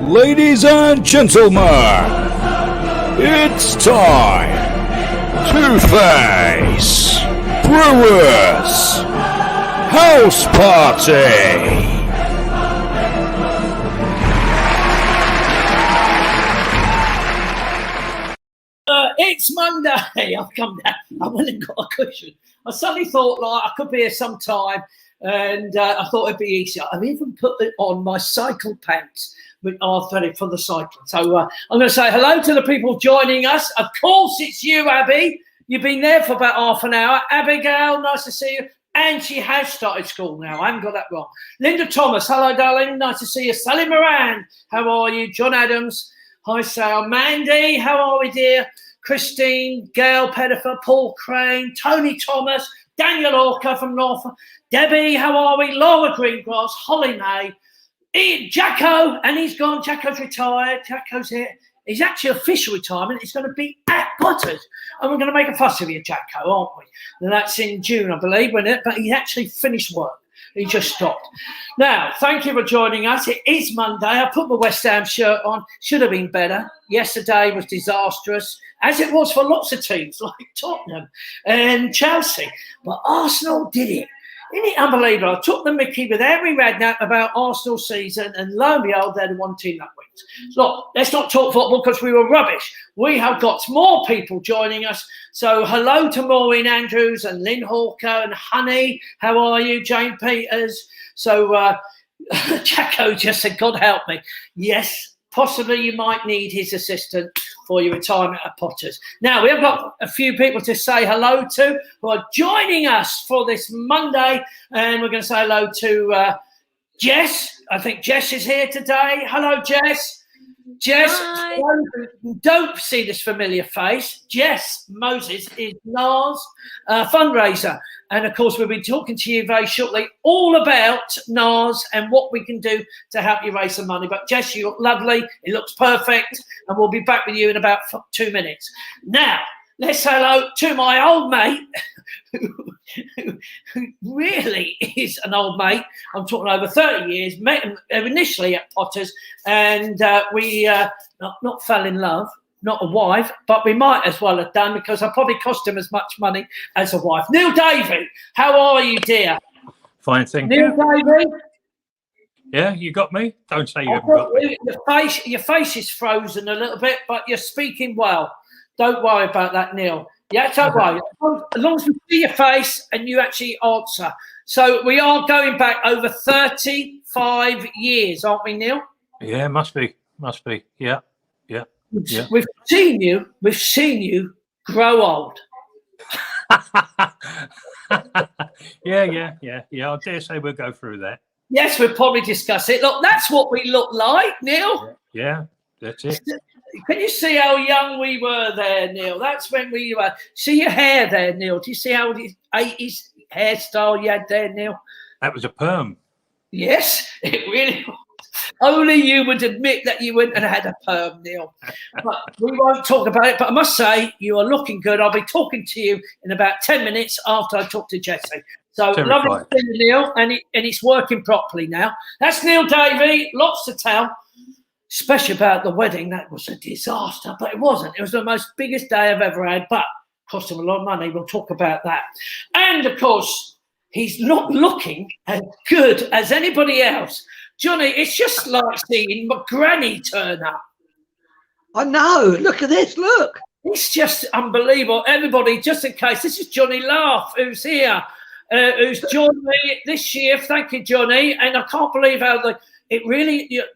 Ladies and gentlemen, it's time to face Brewer's House Party. It's Monday. I've come down. I went and got a cushion. I suddenly thought, like, I could be here sometime, and I thought it'd be easier. I've even put it on my cycle pants, which are threaded for the cycling. So I'm going to say hello to the people joining us. Of course, it's you, Abby. You've been there for about half an hour. Abigail, nice to see you. And she has started school now. I haven't got that wrong. Linda Thomas, hello, darling. Nice to see you. Sally Moran, how are you? John Adams, hi, Sal. Mandy, how are we, dear? Christine, Gail Pettifer, Paul Crane, Tony Thomas, Daniel Orca from Norfolk, Debbie, how are we? Laura Greengrass, Holly May, Ian, Jacko, and he's gone. Jacko's retired. Jacko's here. He's actually official retirement. It's going to be at Potters. And we're going to make a fuss of you, Jacko, aren't we? And that's in June, I believe, wasn't it? But he actually finished work. He just stopped. Now, thank you for joining us. It is Monday. I put my West Ham shirt on. Should have been better. Yesterday was disastrous, as it was for lots of teams like Tottenham and Chelsea. But Arsenal did it. Isn't it unbelievable? I took the mickey with Henry Redknapp about Arsenal season, and lo and behold, they're the one team that wins. Look, let's not talk football because we were rubbish. We have got more people joining us. So hello to Maureen Andrews and Lynn Hawker and Honey. How are you, Jane Peters? So Jacko just said, God help me. Yes, possibly you might need his assistant for your retirement at Potters. Now, we have got a few people to say hello to who are joining us for this Monday, and we're going to say hello to Jess. I think Jess is here today. Hello, Jess. Jess, don't see this familiar face. Jess Moses is NARS fundraiser. And, of course, we'll be talking to you very shortly all about NARS and what we can do to help you raise some money. But, Jess, you look lovely. It looks perfect. And we'll be back with you in about 2 minutes. Now, let's say hello to my old mate, who really is an old mate. I'm talking over 30 years. Met him initially at Potters, and we not fell in love, not a wife, but we might as well have done because I probably cost him as much money as a wife. Neil Davey, how are you, dear? Fine, thank you. Neil Davey? Yeah, you got me? Don't say you haven't got me. Your face is frozen a little bit, but you're speaking well. Don't worry about that, Neil. Yeah, don't worry. As long as we see your face and you actually answer. So we are going back over 35 years, aren't we, Neil? Yeah, must be. Yeah. We've seen you grow old. Yeah. I dare say we'll go through that. Yes, we'll probably discuss it. Look, that's what we look like, Neil. Yeah, that's it. Can you see how young we were there, Neil? That's when we were. See your hair there, Neil. Do you see how the 80s hairstyle you had there, Neil? That was a perm. Yes, it really was. Only you would admit that you went and had a perm, Neil. But we won't talk about it. But I must say, you are looking good. I'll be talking to you in about 10 minutes after I talk to Jesse. So lovely to see you, Neil, and it's working properly now. That's Neil Davey. Lots to tell. Especially about the wedding. That was a disaster, but it wasn't. It was the most biggest day I've ever had, but cost him a lot of money. We'll talk about that. And, of course, he's not looking as good as anybody else. Johnny, it's just like seeing my granny turn up. I know. Look at this. Look. It's just unbelievable. Everybody, just in case, this is Johnny Laugh, who's here, who's joined me this year. Thank you, Johnny. And I can't believe how the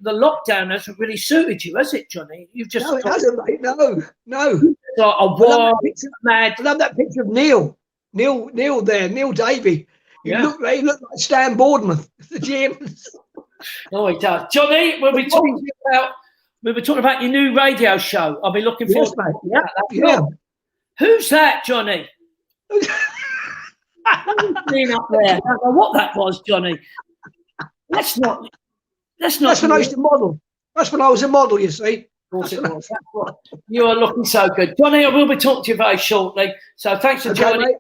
lockdown has really suited you, has it, Johnny? You've just it hasn't, mate. No. Like a wild, mad. I love that picture of Neil there, Neil Davey. He looked like Stan Boardman, the GM. Oh, he does, Johnny. We'll be talking about your new radio show. I'll be looking forward to that. Yeah. Who's that, Johnny? Who's up there? I don't know what that was, Johnny. That's not. That's when I used to model. That's when I was a model, you see. Of course it was. You are looking so good. Johnny, I will be talking to you very shortly. So thanks for joining.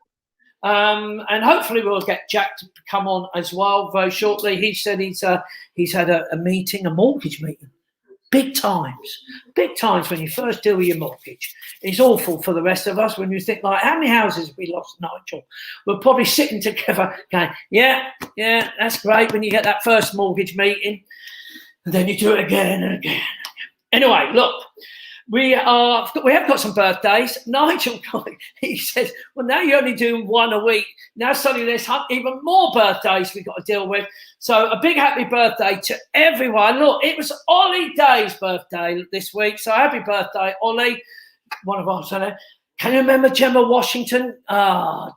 And hopefully we'll get Jack to come on as well very shortly. He said he's had a meeting, a mortgage meeting. big times when you first deal with your mortgage. It's awful for the rest of us when you think, like, how many houses have we lost, Nigel? We're probably sitting together going, yeah, that's great when you get that first mortgage meeting, and then you do it again and again. Anyway, look, we have got some birthdays. Nigel, he said, well, now you're only doing one a week. Now suddenly there's even more birthdays we've got to deal with. So a big happy birthday to everyone. Look, it was Ollie Day's birthday this week. So happy birthday, Ollie. One of us. Can you remember Gemma Washington?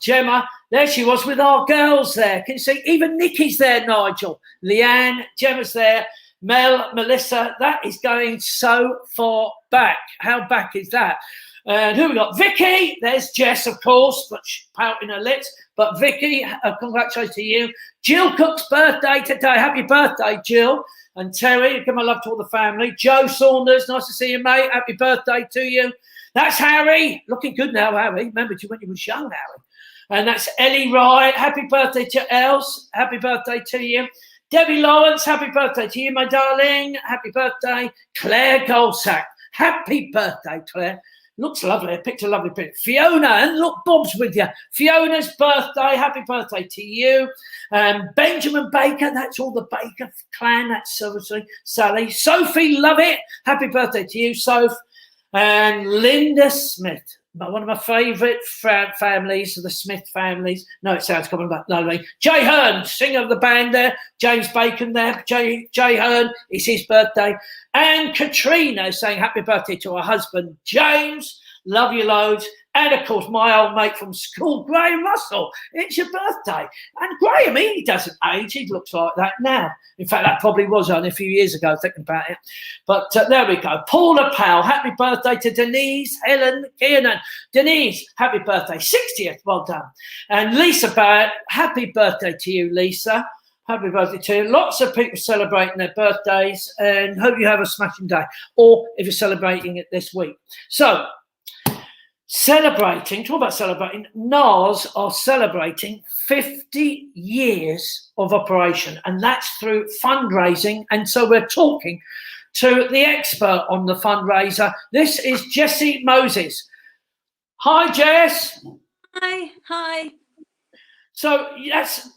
Gemma, there she was with our girls there. Can you see? Even Nikki's there, Nigel. Leanne, Gemma's there. Mel, Melissa, that is going so far back. How back is that? And who we got? Vicky. There's Jess, of course, but she's pouting her lips. But Vicky, congratulations to you. Jill Cook's birthday today. Happy birthday, Jill. And Terry, give my love to all the family. Joe Saunders, nice to see you, mate. Happy birthday to you. That's Harry. Looking good now, Harry. Remember when you was young, Harry. And that's Ellie Wright. Happy birthday to Els. Happy birthday to you. Debbie Lawrence, happy birthday to you, my darling. Happy birthday. Claire Goldsack. Happy birthday, Claire. Looks lovely. I picked a lovely picture. Fiona, and look, Bob's with you. Fiona's birthday. Happy birthday to you. Benjamin Baker. That's all the Baker clan. That's obviously Sally. Sophie Lovett. Happy birthday to you, Soph. And Linda Smith. One of my favourite families, the Smith families. No, it sounds common, but no. Jay Hearn, singer of the band there. James Bacon there. Jay Hearn, it's his birthday. And Katrina saying happy birthday to her husband, James. Love you loads. And, of course, my old mate from school, Graham Russell. It's your birthday. And Graham, he doesn't age. He looks like that now. In fact, that probably was only a few years ago, thinking about it. But there we go. Paula Powell, happy birthday to Denise Helen Kiernan. Denise, happy birthday. 60th, well done. And Lisa Barrett, happy birthday to you, Lisa. Happy birthday to you. Lots of people celebrating their birthdays, and hope you have a smashing day. Or if you're celebrating it this week. So, talk about celebrating, NARS are celebrating 50 years of operation, and that's through fundraising. And so we're talking to the expert on the fundraiser. This is Jessie Moses. Hi, Jess. Hi. So that's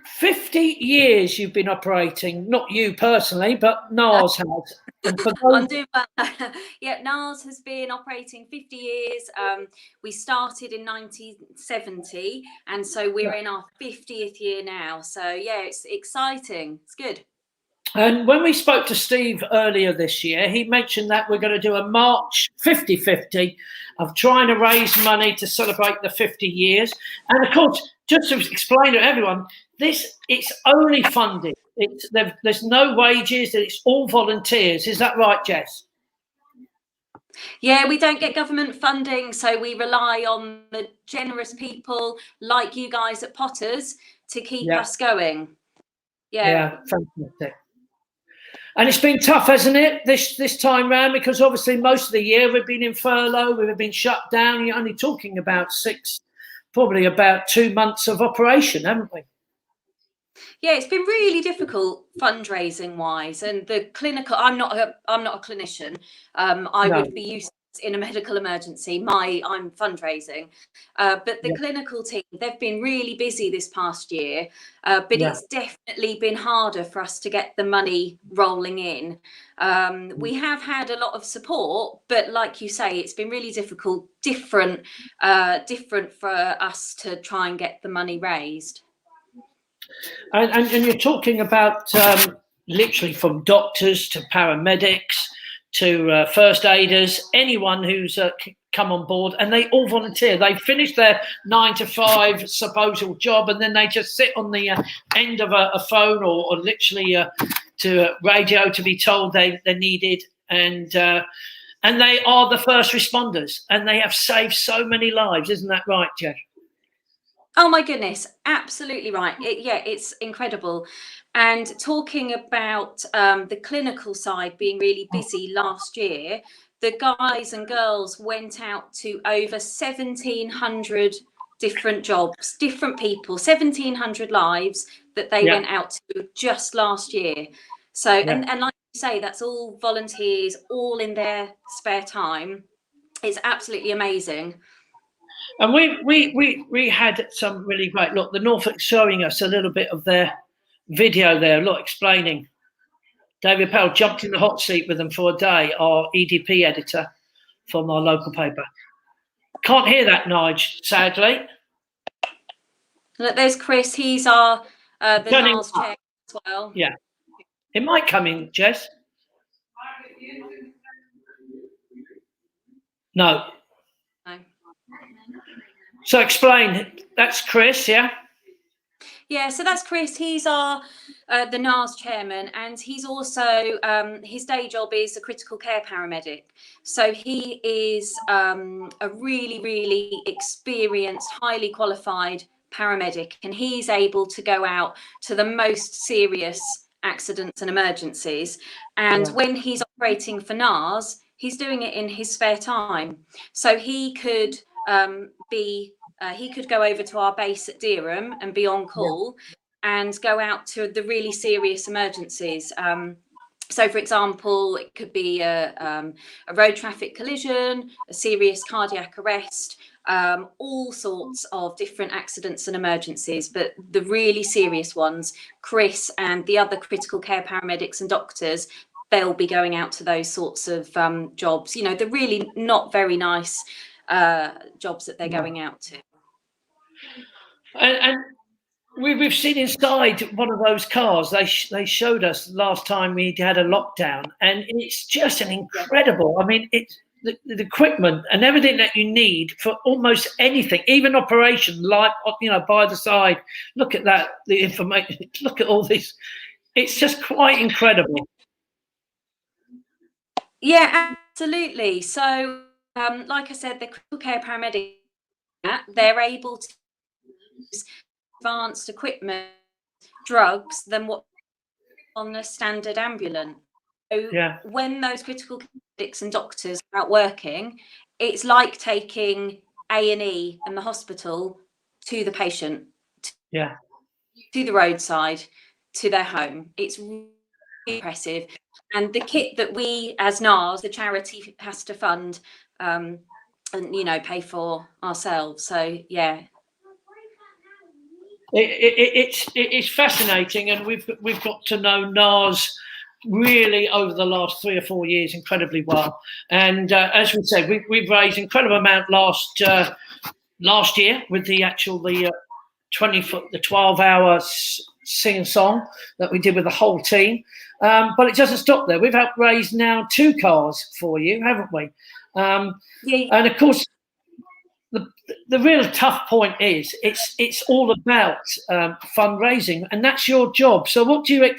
50 years you've been operating, not you personally, but NARS has. I'm doing well. Yeah, NARS has been operating 50 years. We started in 1970, and so we're in our 50th year now. So yeah, it's exciting. It's good. And when we spoke to Steve earlier this year, he mentioned that we're going to do a March 50-50 of trying to raise money to celebrate the 50 years. And of course, just to explain to everyone, it's only funded. There's no wages. It's all volunteers. Is that right, Jess? Yeah, we don't get government funding, so we rely on the generous people like you guys at Potters to keep us going. Yeah, fantastic. And it's been tough, hasn't it, this time round? Because obviously most of the year we've been in furlough, we've been shut down. You're only talking about probably about 2 months of operation, haven't we? Yeah, it's been really difficult fundraising wise, and the clinical. I'm not a clinician. I would be useless in a medical emergency. I'm fundraising, but the clinical team, they've been really busy this past year. But it's definitely been harder for us to get the money rolling in. We have had a lot of support, but like you say, it's been really difficult, different for us to try and get the money raised. And you're talking about literally from doctors to paramedics to first aiders, anyone who's come on board, and they all volunteer. They finish their 9 to 5 supposed job, and then they just sit on the end of a phone or literally to radio to be told they're needed, and they are the first responders, and they have saved so many lives. Isn't that right, Jeff? Oh my goodness, absolutely right. It's incredible. And talking about the clinical side being really busy last year, the guys and girls went out to over 1,700 different jobs, different people, 1,700 lives that they went out to just last year. So, and like you say, that's all volunteers, all in their spare time. It's absolutely amazing. And we had some really great, look, the Norfolk showing us a little bit of their video there, look, explaining. David Powell jumped in the hot seat with them for a day, our EDP editor from our local paper. Can't hear that, Nige, sadly. Look, there's Chris. He's our the NARS chair as well. Yeah. It might come in, Jess. No. No. So explain. That's Chris, yeah? Yeah, so that's Chris. He's our the NARS chairman, and he's also his day job is a critical care paramedic. So he is a really, really experienced, highly qualified paramedic, and he's able to go out to the most serious accidents and emergencies. And when he's operating for NARS, he's doing it in his spare time. So he could he could go over to our base at Dereham and be on call and go out to the really serious emergencies. So, for example, it could be a road traffic collision, a serious cardiac arrest, all sorts of different accidents and emergencies. But the really serious ones, Chris and the other critical care paramedics and doctors, they'll be going out to those sorts of jobs. You know, the really not very nice jobs that they're going out to. And we've seen inside one of those cars. They showed us last time we had a lockdown, and it's just an incredible. I mean, it's the equipment and everything that you need for almost anything, even operation, like, you know, by the side. Look at that, the information. Look at all this. It's just quite incredible. Yeah, absolutely. So, like I said, the critical care paramedic, they're able to use advanced equipment, drugs, than what on a standard ambulance. So when those critical care medics and doctors are out working, it's like taking A&E and the hospital to the patient, to the roadside, to their home. It's really impressive. And the kit that we, as NARS, the charity, has to fund and, you know, pay for ourselves. So, yeah. It's fascinating, and we've got to know NARS really over the last 3 or 4 years incredibly well. And as we said, we've raised incredible amount last year with the 12-hour sing song that we did with the whole team. But it doesn't stop there. We've helped raise now 2 cars for you, haven't we? And of course, the real tough point is it's all about fundraising, and that's your job. So what do you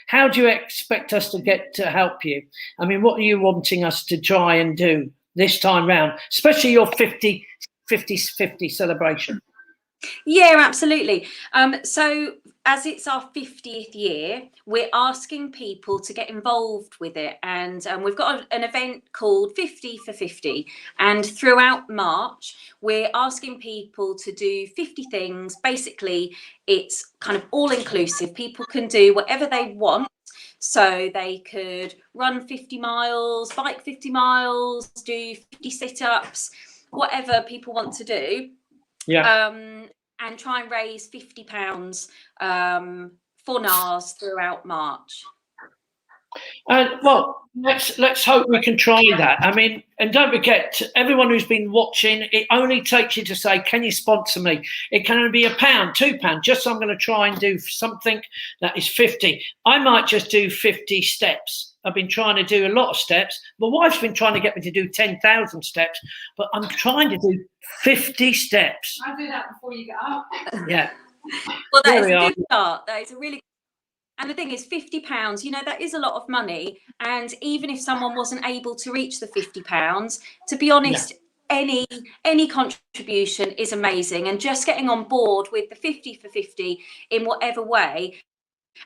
how do you expect us to get to help you? I mean, what are you wanting us to try and do this time round, especially your 50 celebration? Yeah, absolutely. So as it's our 50th year, we're asking people to get involved with it. And we've got an event called 50 for 50. And throughout March, we're asking people to do 50 things. Basically, it's kind of all inclusive. People can do whatever they want. So they could run 50 miles, bike 50 miles, do 50 sit-ups, whatever people want to do. And try and raise £50 for NARS throughout March. Well, let's hope we can try that. I mean, and don't forget, everyone who's been watching, it only takes you to say, can you sponsor me? It can only be £1, £2, just so I'm going to try and do something that is 50. I might just do 50 steps. I've been trying to do a lot of steps. My wife's been trying to get me to do 10,000 steps, but I'm trying to do 50 steps. I'll do that before you get up. Yeah. Well, that is a good start. That is a really. And the thing is, £50, you know, that is a lot of money. And even if someone wasn't able to reach the £50, to be honest, any contribution is amazing. And just getting on board with the 50 for 50 in whatever way.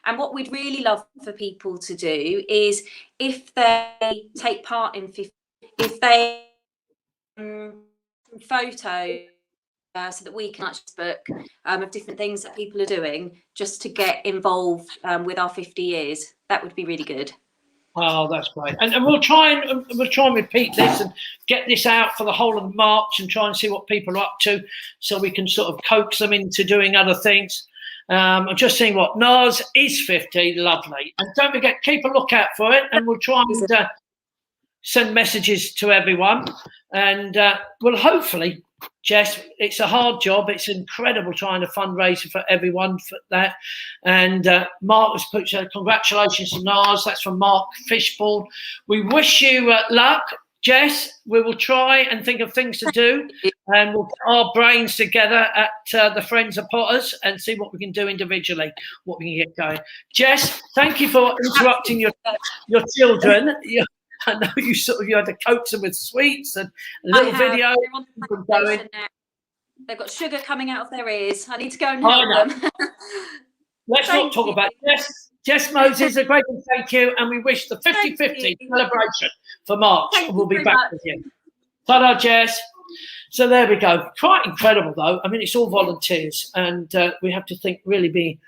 And what we'd really love for people to do is, if they take part in 50, if they photo so that we can actually book of different things that people are doing just to get involved with our 50 years. That would be really good. Oh, that's great, and we'll try and repeat this and get this out for the whole of March and try and see what people are up to, so we can sort of coax them into doing other things. I'm just seeing what Nars is 50, lovely, and don't forget, keep a lookout for it, and we'll try and send messages to everyone, and we'll hopefully. Jess, it's a hard job. It's incredible trying to fundraise for everyone for that. And Mark has put congratulations to Nars. That's from Mark Fishbourne. We wish you luck, Jess. We will try and think of things to do, and we'll put our brains together at the Friends of Potters and see what we can do individually, what we can get going. Jess, thank you for interrupting your children. I know you had to coax them with sweets and a little video. They've got sugar coming out of their ears. I need to go and help them. Let's not talk about it. Jess Moses, a great thank you, and we wish the 50-50 celebration for March. We'll be back with you. Ta-da, Jess. So there we go. Quite incredible, though. I mean, it's all volunteers, and we have to be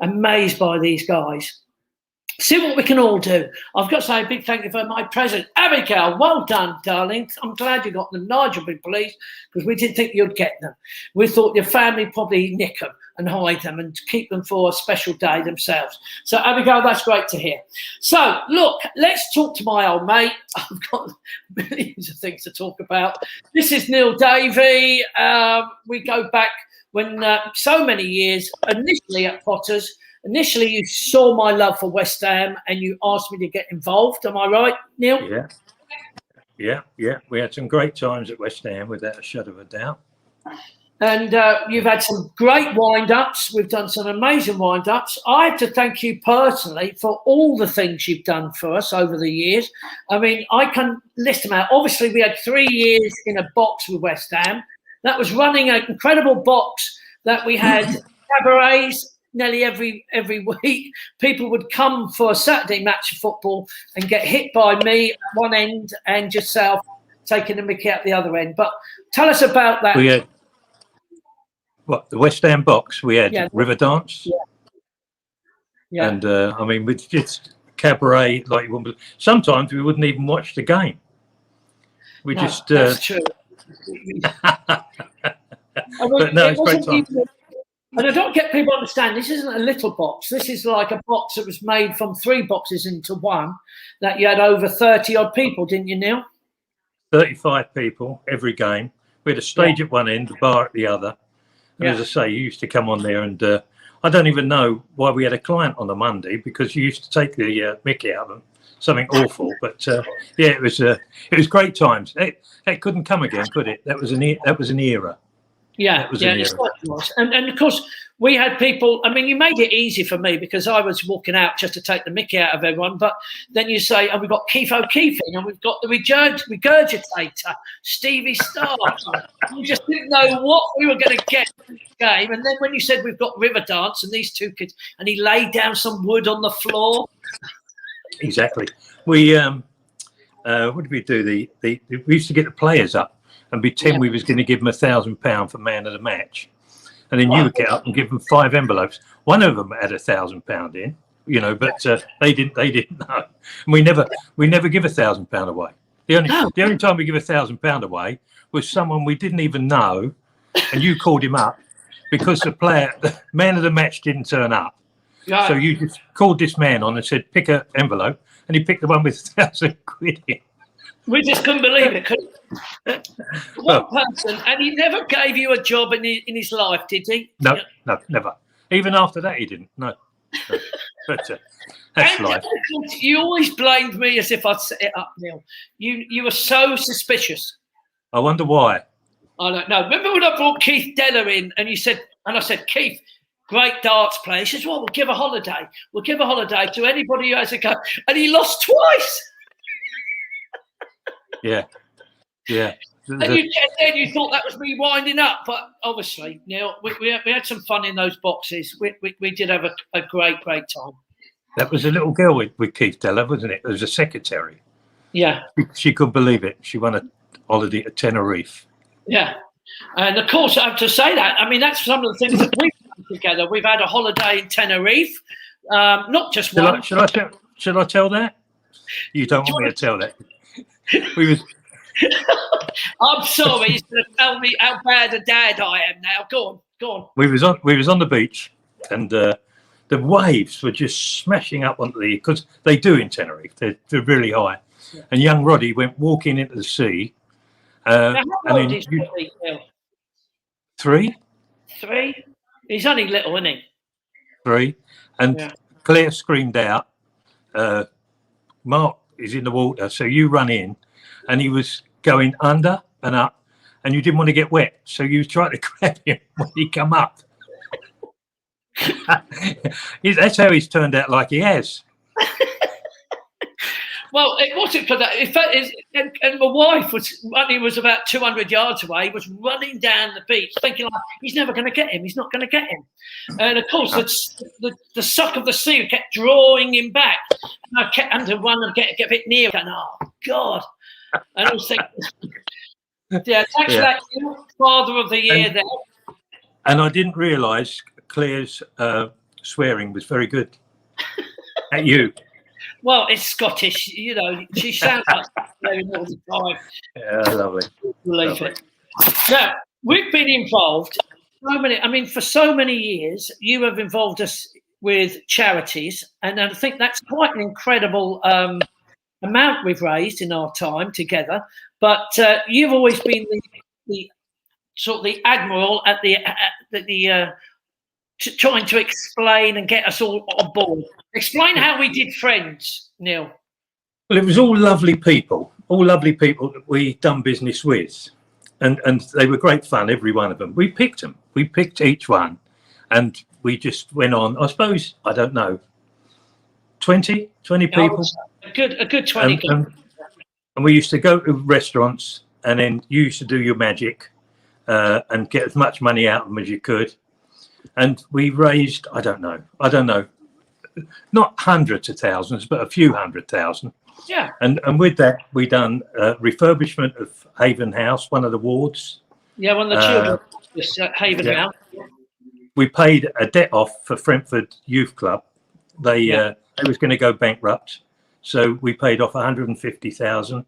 amazed by these guys. See what we can all do. I've got to say a big thank you for my president, Abigail. Well done, darling. I'm glad you got them. Nigel will be pleased, because we didn't think you'd get them. We thought your family probably nick them and hide them and keep them for a special day themselves. So, Abigail, that's great to hear. So, look, let's talk to my old mate. I've got millions of things to talk about. This is Neil Davey. We go back when so many years, initially at Potters. Initially, you saw my love for West Ham and you asked me to get involved. Am I right, Neil? Yeah. We had some great times at West Ham, without a shadow of a doubt. And you've had some great wind-ups. We've done some amazing wind-ups. I have to thank you personally for all the things you've done for us over the years. I mean, I can list them out. Obviously, we had 3 years in a box with West Ham. That was running an incredible box that we had cabarets nearly every week. People would come for a Saturday match of football and get hit by me at one end and yourself taking the mickey at the other end. But tell us about that. We had the West Ham box. We had River Dance. Yeah. And I mean, with just cabaret, like sometimes we wouldn't even watch the game. That's true. But no, it's great time. And I don't get people understand, this isn't a little box. This is like a box that was made from 3 boxes into one, that you had over 30-odd people, didn't you, Neil? 35 people every game. We had a stage at one end, a bar at the other. And as I say, you used to come on there and I don't even know why we had a client on a Monday, because you used to take the mickey out of them. Something awful. But, it was great times. It couldn't come again, could it? That was an era. Yeah, it was. And of course, we had people. I mean, you made it easy for me because I was walking out just to take the mickey out of everyone. But then you say, we've got Keith O'Keefe and we've got the regurgitator, Stevie Starr. We just didn't know what we were going to get in this game. And then when you said we've got River Dance and these 2 kids, and he laid down some wood on the floor. Exactly. We what did we do? We used to get the players up and pretend we was going to give them £1,000 for man of the match, and then you would get up and give them 5 envelopes. One of them had £1,000 in, but they didn't know. And we never give £1,000 away. The only time we give £1,000 away was someone we didn't even know, and you called him up because the man of the match didn't turn up. So you just called this man on and said, pick an envelope, and he picked the one with £1,000 in. We just couldn't believe it. One person, and he never gave you a job in his life, did he? No, never. Even after that, he didn't. No. But that's life. You always blamed me as if I'd set it up, Neil. You were so suspicious. I wonder why. I don't know. Remember when I brought Keith Deller in, and I said, Keith, great darts player. He says, well, we'll give a holiday. We'll give a holiday to anybody who has a go. And he lost twice. Yeah. And you thought that was me winding up, but obviously, Neil, we had some fun in those boxes. We did have a great time. That was a little girl with Keith Deller, wasn't it? It was a secretary. Yeah. She couldn't believe it. She won a holiday at Tenerife. Yeah. And of course, I have to say that. I mean, that's some of the things that we've done together. We've had a holiday in Tenerife, not just one. Should I tell that? You don't want me to tell that. We was I'm sorry, he's going to tell me how bad a dad I am now. Go on. we was on the beach, and the waves were just smashing up onto the, because they do in Tenerife. They're really high. Yeah. And young Roddy went walking into the sea. Now, how and old then is Roddy, Bill? 3. 3? He's only little, isn't he? 3. And Yeah. Claire screamed out, Mark is in the water, so you run in. And he was going under and up, and you didn't want to get wet, so you was trying to grab him when he come up. That's how he's turned out like he has. Well, it wasn't for that. And my wife was about 200 yards away, was running down the beach, thinking, like, he's never going to get him. He's not going to get him. And of course, the suck of the sea kept drawing him back. And I kept having to run and get a bit near. And oh God! And I was thinking, yeah, thanks for that, Father of the Year there. And I didn't realise Claire's swearing was very good at you. Well, it's Scottish, she sounds like swearing all the time. Yeah, lovely. Believe it. Now, we've been involved for so many years. You have involved us with charities, and I think that's quite an incredible amount we've raised in our time together. But you've always been the sort of the admiral at the trying to explain and get us all on board. Explain how we did Friends, Neil. Well, it was all lovely people that we done business with, and they were great fun, every one of them. We picked them. We picked each one, and we just went on. I suppose, I don't know, 20 people. A good 20. And we used to go to restaurants, and then you used to do your magic and get as much money out of them as you could. And we raised, I don't know, not hundreds of thousands, but a few 100,000. Yeah. And with that, we done refurbishment of Haven House, one of the wards. Yeah, one of the children. Haven House. We paid a debt off for Frentford Youth Club. They was going to go bankrupt, so we paid off 150,000,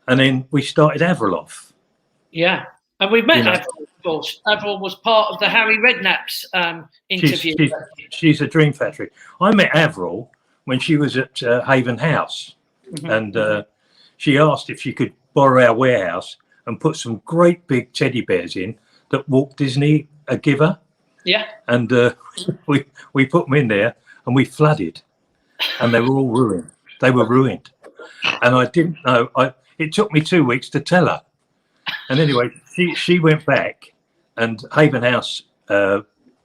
and then we started Avril off. Yeah, and we met Avril, of course. Avril was part of the Harry Redknapp's interview. She's a dream factory. I met Avril when she was at Haven House, and she asked if she could borrow our warehouse and put some great big teddy bears in that Walt Disney give her. Yeah. And we put them in there, and we flooded, and they were all ruined. They were ruined, and I didn't know. It took me 2 weeks to tell her. And anyway, she went back, and Haven House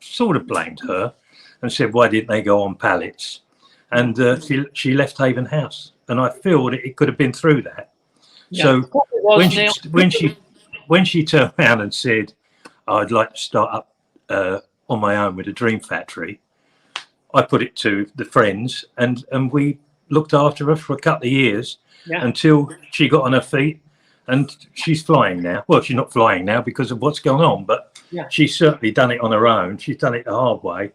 sort of blamed her and said, why didn't they go on pallets? And she left Haven House, and I feel that it could have been through that. Yeah. So when she turned around and said, I'd like to start up on my own with a dream factory, I put it to the friends, and we looked after her for a couple of years until she got on her feet, and she's flying now. Well, she's not flying now because of what's going on, but she's certainly done it on her own. She's done it the hard way.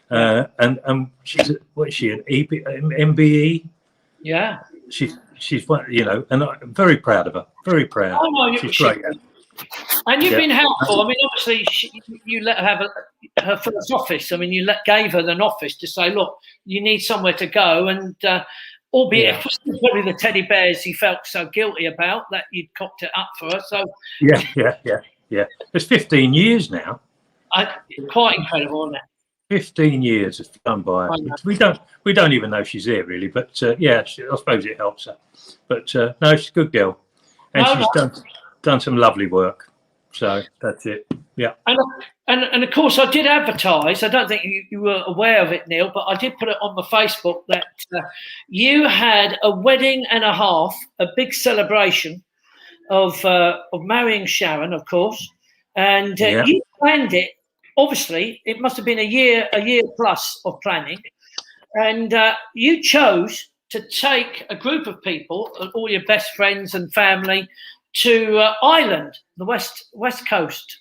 And she's an MBE. Yeah. She's and I'm very proud of her. Very proud. Oh, no, she's great. And you've been helpful. I mean, obviously, you let her have her first office. I mean, you gave her an office to say, look, you need somewhere to go. And albeit probably the teddy bears he felt so guilty about, that you'd cocked it up for her. So yeah. It's 15 years now. Quite incredible, isn't it? 15 years has gone by. We don't even know she's there really, but I suppose it helps her. But no, she's a good girl, and she's done some lovely work. So that's it. Yeah. And of course, I did advertise. I don't think you were aware of it, Neil, but I did put it on my Facebook that you had a wedding and a half, a big celebration of marrying Sharon, of course, and you planned it. Obviously, it must have been a year plus of planning, and you chose to take a group of people, all your best friends and family, to Ireland, the west coast.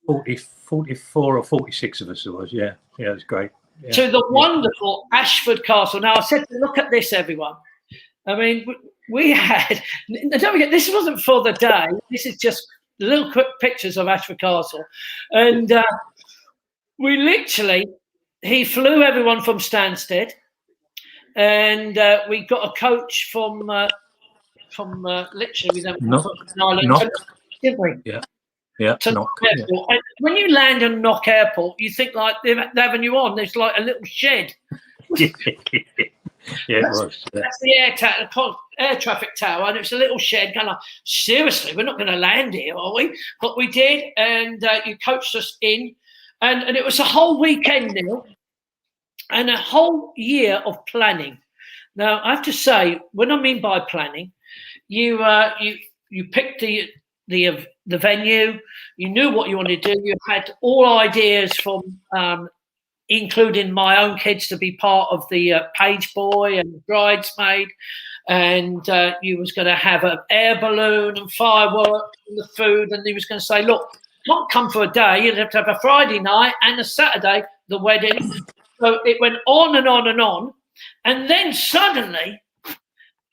44 or 46 of us it was. Yeah, it was great. Yeah. To the wonderful Ashford Castle. Now, I said, look at this, everyone. I mean, we had. Don't forget, this wasn't for the day. This is just little quick pictures of Ashford Castle, and we literally. He flew everyone from Stansted, and we got a coach from literally we then Ireland, didn't we? Yeah. Knock Airport. And when you land in Knock Airport, you think like they're having you on. There's like a little shed. Yeah, it was. That's the air traffic tower, and it's a little shed. Kind of seriously, we're not going to land here, are we? But we did, and you coached us in, and it was a whole weekend, Neil, and a whole year of planning. Now, I have to say, what I mean by planning, you picked the venue, you knew what you wanted to do, you had all ideas from including my own kids to be part of the page boy and bridesmaid, and you was going to have an air balloon and fireworks and the food, and he was going to say, look, not come for a day, you'd have to have a Friday night and a Saturday, the wedding. So it went on and on and on, and then suddenly,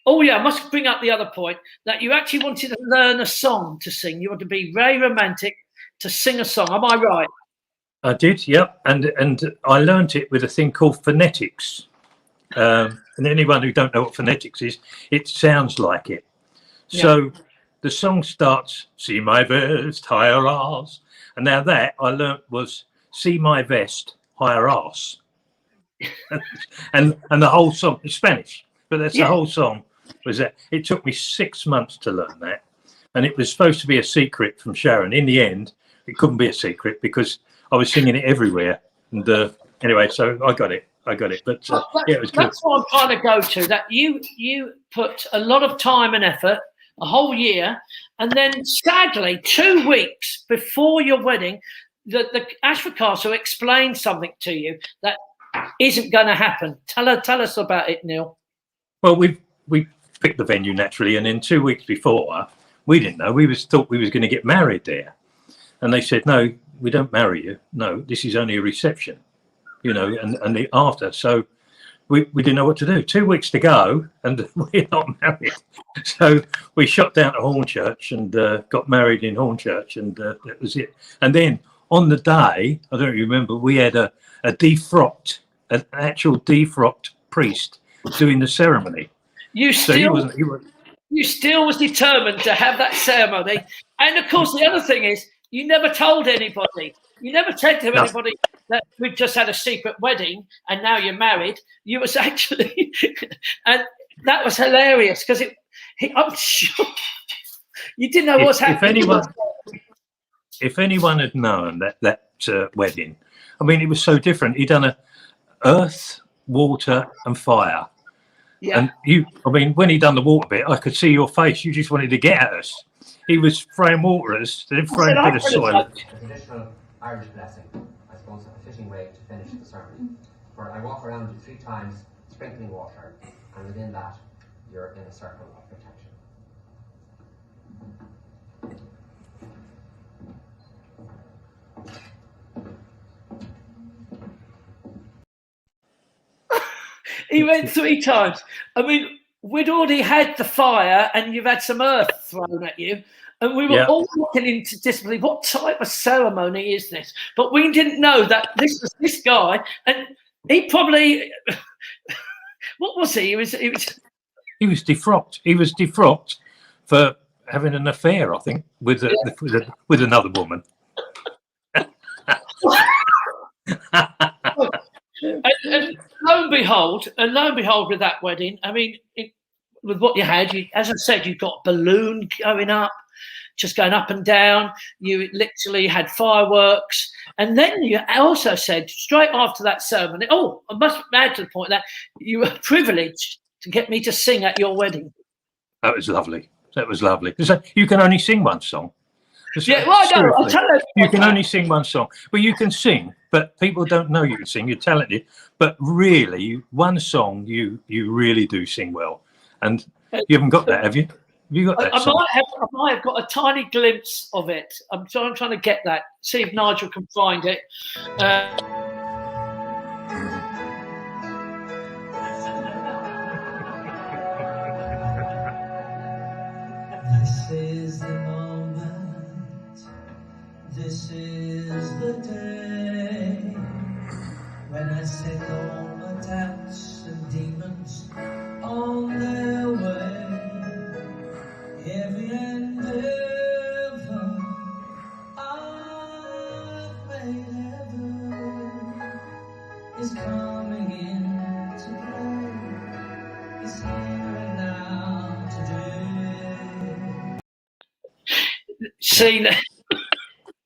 oh yeah, I must bring up the other point, that you actually wanted to learn a song to sing. You want to be very romantic to sing a song. Am I right? I did, yep. And I learnt it with a thing called phonetics. And anyone who don't know what phonetics is, it sounds like it. Yeah. So the song starts, see my vest, higher ass. And now that I learnt was see my vest, higher ass. and the whole song is Spanish, but that's the whole song. Was that it took me 6 months to learn that, and it was supposed to be a secret from Sharon. In the end, it couldn't be a secret because I was singing it everywhere. And anyway, so I got it. But yeah, it was good. That's what I'm trying to go to. That you put a lot of time and effort, a whole year, and then sadly 2 weeks before your wedding, the Ashford Castle explained something to you that isn't going to happen. Tell us about it, Neil. Well, we picked the venue naturally, and then 2 weeks before, we didn't know. We thought we was going to get married there, and they said, "No, we don't marry you. No, this is only a reception, you know." And the after, so we didn't know what to do. 2 weeks to go, and we're not married. So we shot down to Hornchurch and got married in Hornchurch, and that was it. And then on the day, I don't remember, we had an actual defrocked priest doing the ceremony. You still was determined to have that ceremony. And of course, the other thing is, you never told anybody. You never said to anybody that we've just had a secret wedding and now you're married. You was actually, and that was hilarious because I'm sure you didn't know what's happening. If anyone had known that wedding, I mean, it was so different. He'd done a earth, water, and fire. Yeah. And when he done the water bit, I could see your face. You just wanted to get at us. He was throwing water at us, then throwing a bit of soil. A traditional Irish blessing, I suppose, a fitting way to finish the sermon. Where I walk around you 3 times, sprinkling water, and within that, you're in a circle of protection. He went 3 times. I mean, we'd already had the fire and you've had some earth thrown at you. And we were all looking into disbelief. What type of ceremony is this? But we didn't know that this was this guy. And he probably, what was he? He was defrocked. He was defrocked for having an affair, I think, with another woman. And lo and behold, with that wedding, I mean, with what you had, as I said, you've got a balloon going up, just going up and down. You literally had fireworks. And then you also said, straight after that ceremony, I must add to the point that you were privileged to get me to sing at your wedding. That was lovely. You can only sing one song. Yeah, well, I know. I'll tell you can only sing one song. Well, you can sing, but people don't know you can sing. You're talented. But really, one song, you really do sing well. And you haven't got that, have you? Have you got that I might have got a tiny glimpse of it. I'm trying to get that. See if Nigel can find it. This is the day when I send all my doubts and demons on their way. Every endeavor I've made ever is coming into play. It's here and now today. See,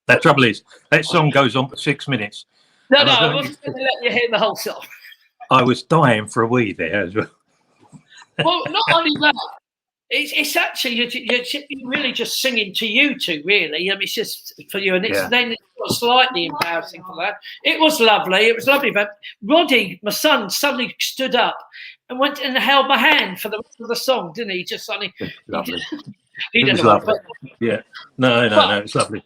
The trouble is, that song goes on for 6 minutes. no, And I wasn't going to let you hear the whole song. I was dying for a wee there as well. Well, not only that, it's actually you're really just singing to you two, really. I mean, it's just for you, and it's then it's slightly embarrassing for that. It was lovely. It was lovely. But Roddy, my son, suddenly stood up and went and held my hand for the rest of the song, didn't he? Just suddenly. Lovely. He It was didn't know, lovely. Yeah. No, it's lovely.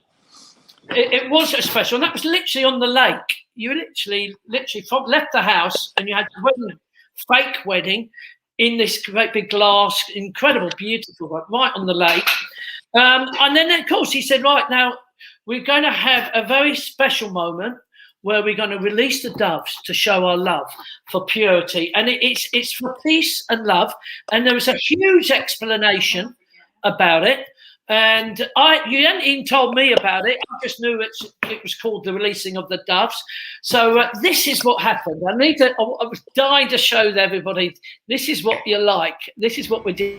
It was a special, and that was literally on the lake. You literally left the house, and you had a wedding, fake wedding, in this great big glass, incredible, beautiful, right on the lake. And then, of course, he said, right, now we're going to have a very special moment where we're going to release the doves to show our love for purity. And it's for peace and love. And there was a huge explanation about it. And you hadn't even told me about it. I just knew it was called the releasing of the doves. So this is what happened. I was dying to show everybody. This is what you like. This is what we did.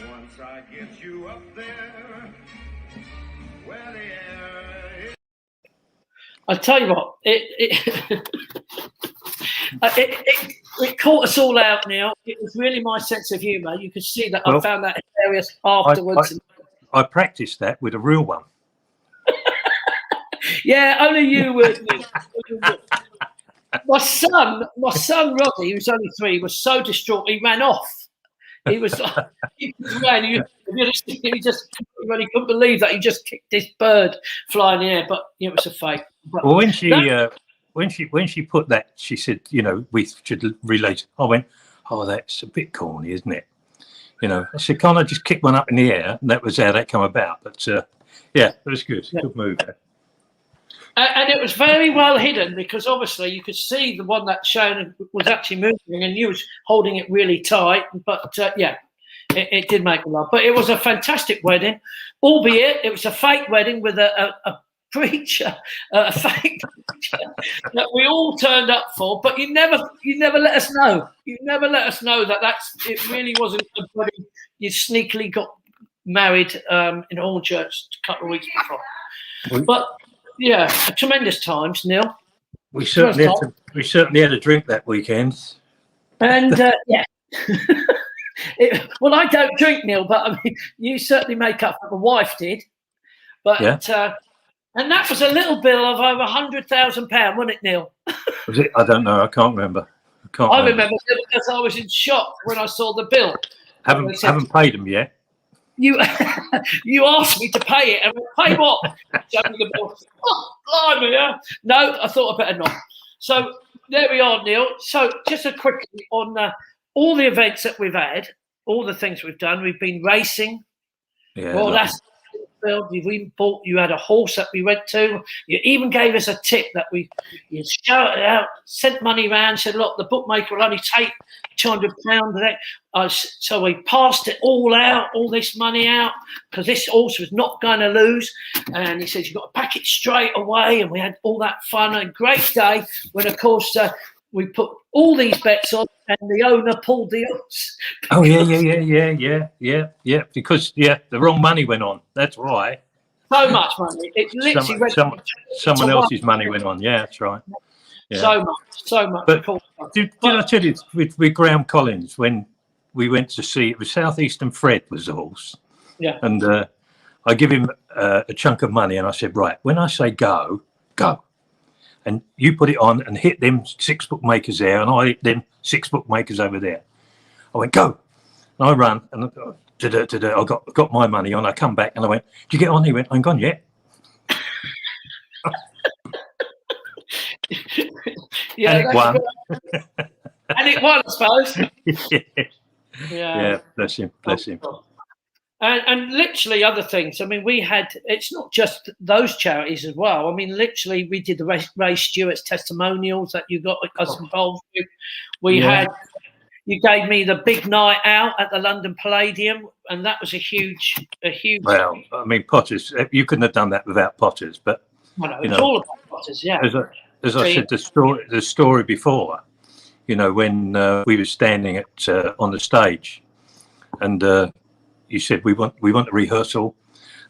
Once I get you up there, where the air is. I tell you what, it caught us all out, Neil. It was really my sense of humour. You could see that I found that hilarious afterwards. I practiced that with a real one. Yeah, only you would. My son Roddy, who was only 3, was so distraught he ran off. He was like, he just really couldn't believe that he just kicked this bird flying in the air. But it was a fake. But Well, when she put that, she said, we should relate. I went, oh, that's a bit corny, isn't it? I said, can't I just kick one up in the air? And that was how that came about. But yeah, it was good. Yeah. Good move. And it was very well hidden because obviously you could see the one that Shane was actually moving and you was holding it really tight. But yeah, it did make a laugh. But it was a fantastic wedding, albeit it was a fake wedding with a preacher, a fake preacher that we all turned up for. But you never let us know. You never let us know that it really wasn't a wedding. You sneakily got married in Hall Church a couple of weeks before. But yeah, tremendous times, Neil. We certainly had a drink that weekend. And yeah. Well, I don't drink, Neil, but I mean, you certainly make up. My wife did, but and that was a little bill of over £100,000, wasn't it, Neil? Was it? I don't know. I can't remember. I remember because I was in shock when I saw the bill. Haven't paid them yet. You asked me to pay it, and pay what? The bill. Oh, blimey, yeah. No, I thought I better not. So there we are, Neil. So just a quick on all the events that we've had, all the things we've done. We've been racing. Yeah. Well, that's you've even bought. You had a horse that we went to. You even gave us a tip that you shouted out, sent money around, said, "Look, the bookmaker will only take £200." So we passed it all out, all this money out, because this horse was not going to lose. And he says, "You've got to pack it straight away." And we had all that fun and a great day when, of course, we put all these bets on, and the owner pulled the odds. Oh yeah. Because the wrong money went on. That's right. So much money. It literally someone else's money went on. Yeah, that's right. Yeah. So much. But did I tell you with Graham Collins when we went to see it was Southeastern Fred was the horse, and I give him a chunk of money and I said, right, when I say go, and you put it on and hit them 6 bookmakers there, and I hit them 6 bookmakers over there. I went go, and I run and I got my money on. I come back and I went, did you get on? He went, I ain't gone yet. Yeah, and it won. And it won, I suppose. Yeah, bless him. And literally other things. I mean, it's not just those charities as well. I mean, literally we did the Ray Stewart's testimonials that you got us involved with. You gave me the big night out at the London Palladium, and that was a huge. Well, I mean, Potters, you couldn't have done that without Potters, but it's all about Potters, yeah. As I said, the story before, when we were standing on the stage, and you said we want a rehearsal,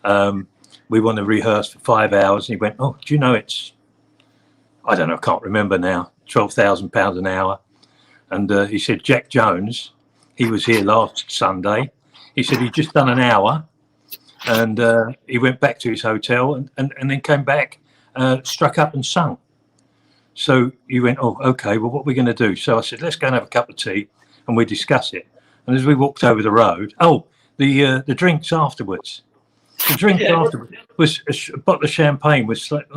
we want to rehearse for 5 hours, and he went, oh, do you know it's, I don't know, I can't remember now, £12,000 an hour, and he said Jack Jones, he was here last Sunday, he said he'd just done an hour, and he went back to his hotel and then came back, struck up and sung. So you went, oh, okay, well, what are we going to do? So I said, let's go and have a cup of tea and we discuss it. And as we walked over the road, the drinks afterwards. The drink afterwards was a bottle of champagne was like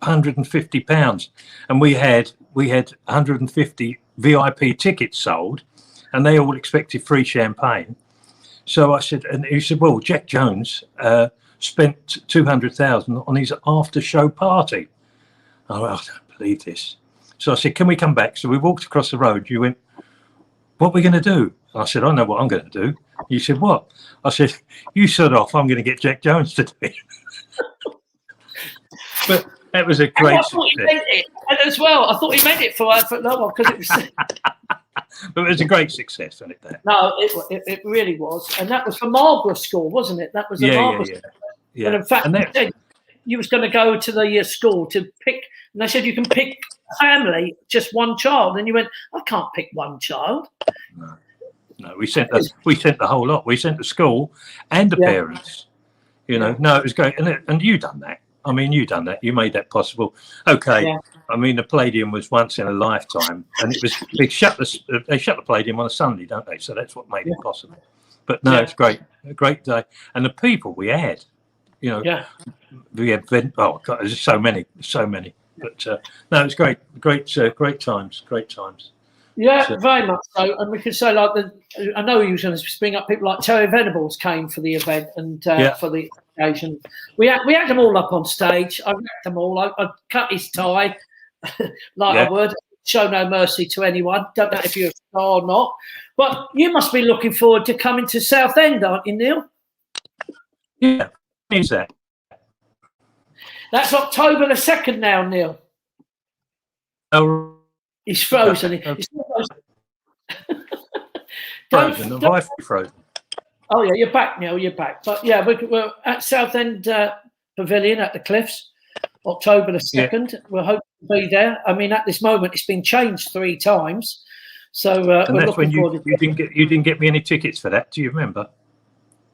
£150. And we had 150 VIP tickets sold and they all expected free champagne. So I said, and he said, well, Jack Jones spent 200,000 on his after show party. Oh, I don't believe this. So I said, can we come back? So we walked across the road. You went, what are we going to do? I said, I know what I'm going to do. You said, what? I said, you sort off. I'm going to get Jack Jones to do it. But that was a great success. And as well, I thought he meant it for no one because it was. But it was a great success, wasn't it? That? No, it really was, and that was for Marlborough School, wasn't it? That was the Marlborough School. And in fact, you was going to go to the school to pick, and they said you can pick a family, just one child, and you went, I can't pick one child. No, we sent the whole lot. We sent the school and the parents. No, it was great, and you done that. I mean, you done that. You made that possible. Okay. Yeah. I mean, the Palladium was once in a lifetime, and it was they shut the Palladium on a Sunday, don't they? So that's what made it possible. But no, it's great, a great day, and the people we had, we had oh God, there's so many. But no, it's great times. Yeah, very much so. And we could say I know he was going to bring up people like Terry Venables came for the event and for the occasion. We had them all up on stage. I wrecked them all. I cut his tie I would. Show no mercy to anyone. Don't know if you're a star or not. But you must be looking forward to coming to Southend, aren't you, Neil? Yeah. Who's that? That's October the 2nd now, Neil. Oh. He's frozen. He's frozen. The wife frozen. Oh yeah, you're back, Neil. You're back. But yeah, we're at Southend Pavilion at the Cliffs, October the 2nd. Yeah. We're hoping to be there. I mean, at this moment, it's been changed 3 times, so and we're that's when you didn't get me any tickets for that. Do you remember?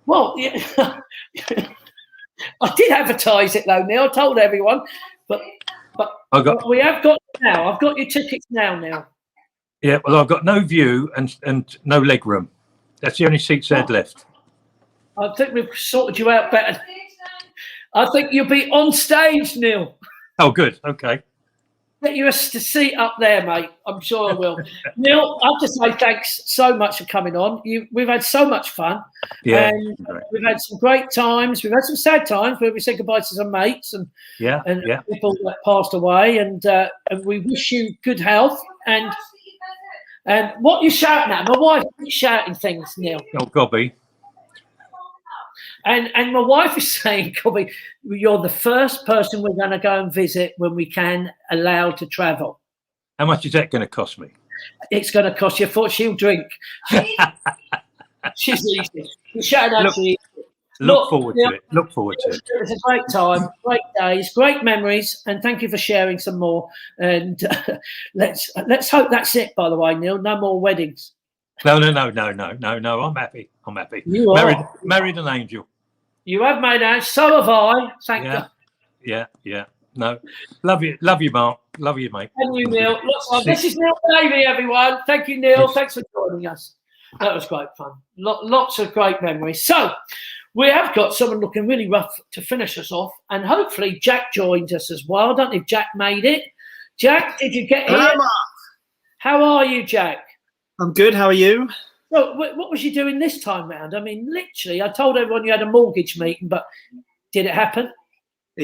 Well, yeah, I did advertise it though, Neil. I told everyone, but we have got now. I've got your tickets now. Yeah, well, I've got no view and no leg room. That's the only seats I had left. I think we've sorted you out better. I think you'll be on stage, Neil. Oh, good. Okay. Get you a seat up there, mate. I'm sure I will. Neil, I have to say thanks so much for coming on. We've had so much fun. Yeah. And we've had some great times. We've had some sad times where we said goodbye to some mates and people that passed away. And we wish you good health. And what are you shouting at? My wife is shouting things, Neil. Oh, Gobby. And my wife is saying, Gobby, you're the first person we're going to go and visit when we can allow to travel. How much is that going to cost me? It's going to cost you. I thought she'll drink. She's easy. She's shouting out to you. Look forward to it. Look forward to it. It was a great time, great days, great memories, and thank you for sharing some more. And let's hope that's it. By the way, Neil, no more weddings. No. I'm happy. I'm happy. You are married an angel. You have made out. So have I. Thank God. Yeah. No, love you, Mark. Love you, mate. And you, Neil. This is Neil Davey, everyone. Thank you, Neil. Thanks for joining us. That was great fun. Lots of great memories. So we have got someone looking really rough to finish us off, and hopefully Jack joins us as well. I don't know if Jack made it. Jack, did you get here? Hello, Mark. How are you, Jack? I'm good. How are you? So what was you doing this time round? I mean, literally, I told everyone you had a mortgage meeting, but did it happen?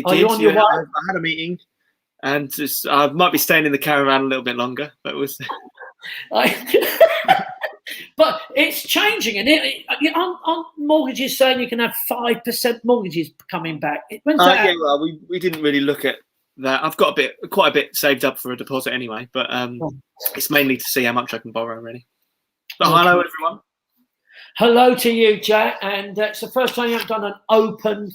Are you on your way? I had a meeting, and I might be staying in the caravan a little bit longer. But but it's changing, and on mortgages saying you can have 5% mortgages coming back. When's that? Yeah, well, we didn't really look at that. I've got quite a bit saved up for a deposit anyway, but it's mainly to see how much I can borrow, really. But hello, everyone. Hello to you, Jack, and it's the first time you haven't done an open.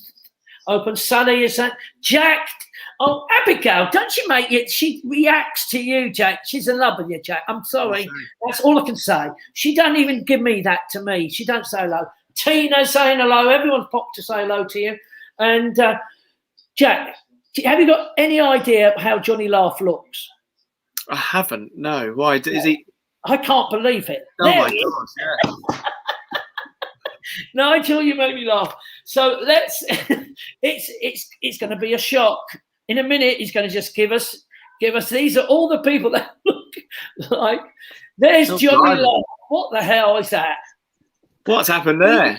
Sally, is that Jack? Oh, Abigail, don't you make it? She reacts to you, Jack. She's in love with you, Jack. I'm sorry. That's all I can say. She don't even give me that to me. She don't say hello. Tina's saying hello. Everyone's popped to say hello to you. And Jack, have you got any idea how Johnny Laugh looks? I haven't. No. Why? Is he? I can't believe it. Oh my God! Yeah. Nigel, you make me laugh. So let's. It's going to be a shock. In a minute, he's going to just give us. These are all the people that look like. There's Johnny Laugh. What the hell is that? What's happened there? I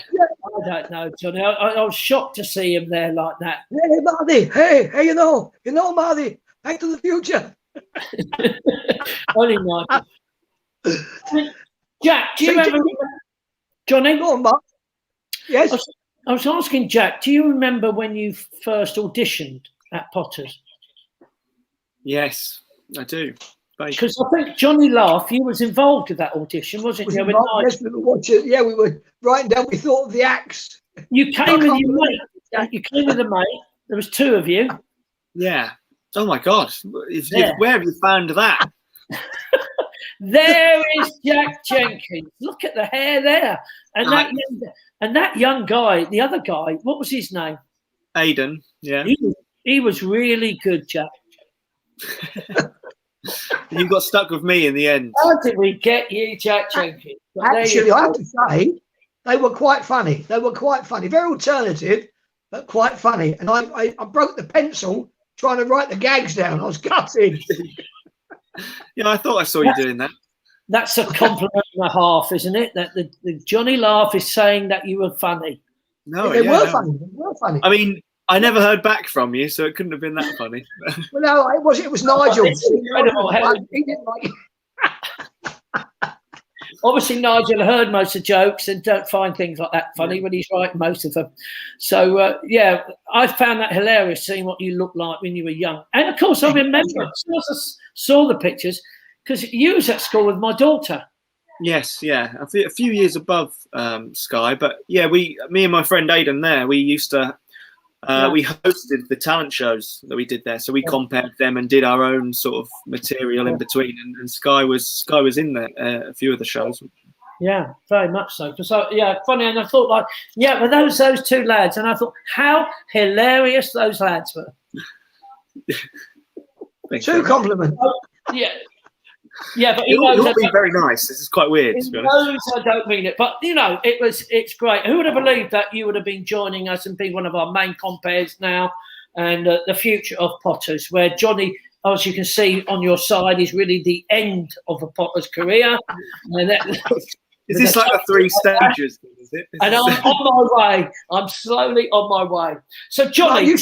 don't know, Johnny. I was shocked to see him there like that. Hey, Marty. Hey, you know, Marty. Back to the Future. Only Michael. Jack, do you remember? Johnny? Go on, Mark. Yes. I was asking Jack, do you remember when you first auditioned at Potter's? Yes, I do. Because I think Johnny Laugh, you was involved with that audition, wasn't you? Yes, we were watching. Yeah, we were writing down. We thought of the acts. You came with your mate. You came with a mate. There was two of you. Yeah. Oh my God! Where have you found that? There is Jack Jenkins. Look at the hair there, and that young guy, the other guy. What was his name? Aidan. Yeah. He was really good, Jack. You got stuck with me in the end. How did we get you, Jack Jenkins? Actually, I have to say, they were quite funny. Very alternative, but quite funny. And I broke the pencil trying to write the gags down. I was gutted. Yeah, I thought I saw you doing that. That's a compliment and a half, isn't it? That the Johnny Laugh is saying that you were funny. No, they were funny. I mean, I never heard back from you, so it couldn't have been that funny. Well, no, it was Nigel. He didn't like it. Obviously, Nigel heard most of the jokes and don't find things like that funny when he's writing most of them. So, yeah, I found that hilarious, seeing what you looked like when you were young. And, of course, I remember, as soon as I saw the pictures, because you was at school with my daughter. Yes, yeah. A few years above Sky. But, yeah, me and my friend Aidan there, we used to... We hosted the talent shows that we did there, so we compared them and did our own sort of material in between. And Sky was in there a few of the shows. Yeah, very much so. So yeah, funny. And I thought, like, yeah, but those two lads, and I thought how hilarious those lads were. Two compliments. Yeah. Yeah, but you'll be very nice. This is quite weird. To be honest. I don't mean it, but it's great. Who would have believed that you would have been joining us and being one of our main compares now, and the future of Potters, where Johnny, as you can see on your side, is really the end of a Potter's career. Is this like the 3 stages? Is it? And I'm on my way. I'm slowly on my way. So Johnny,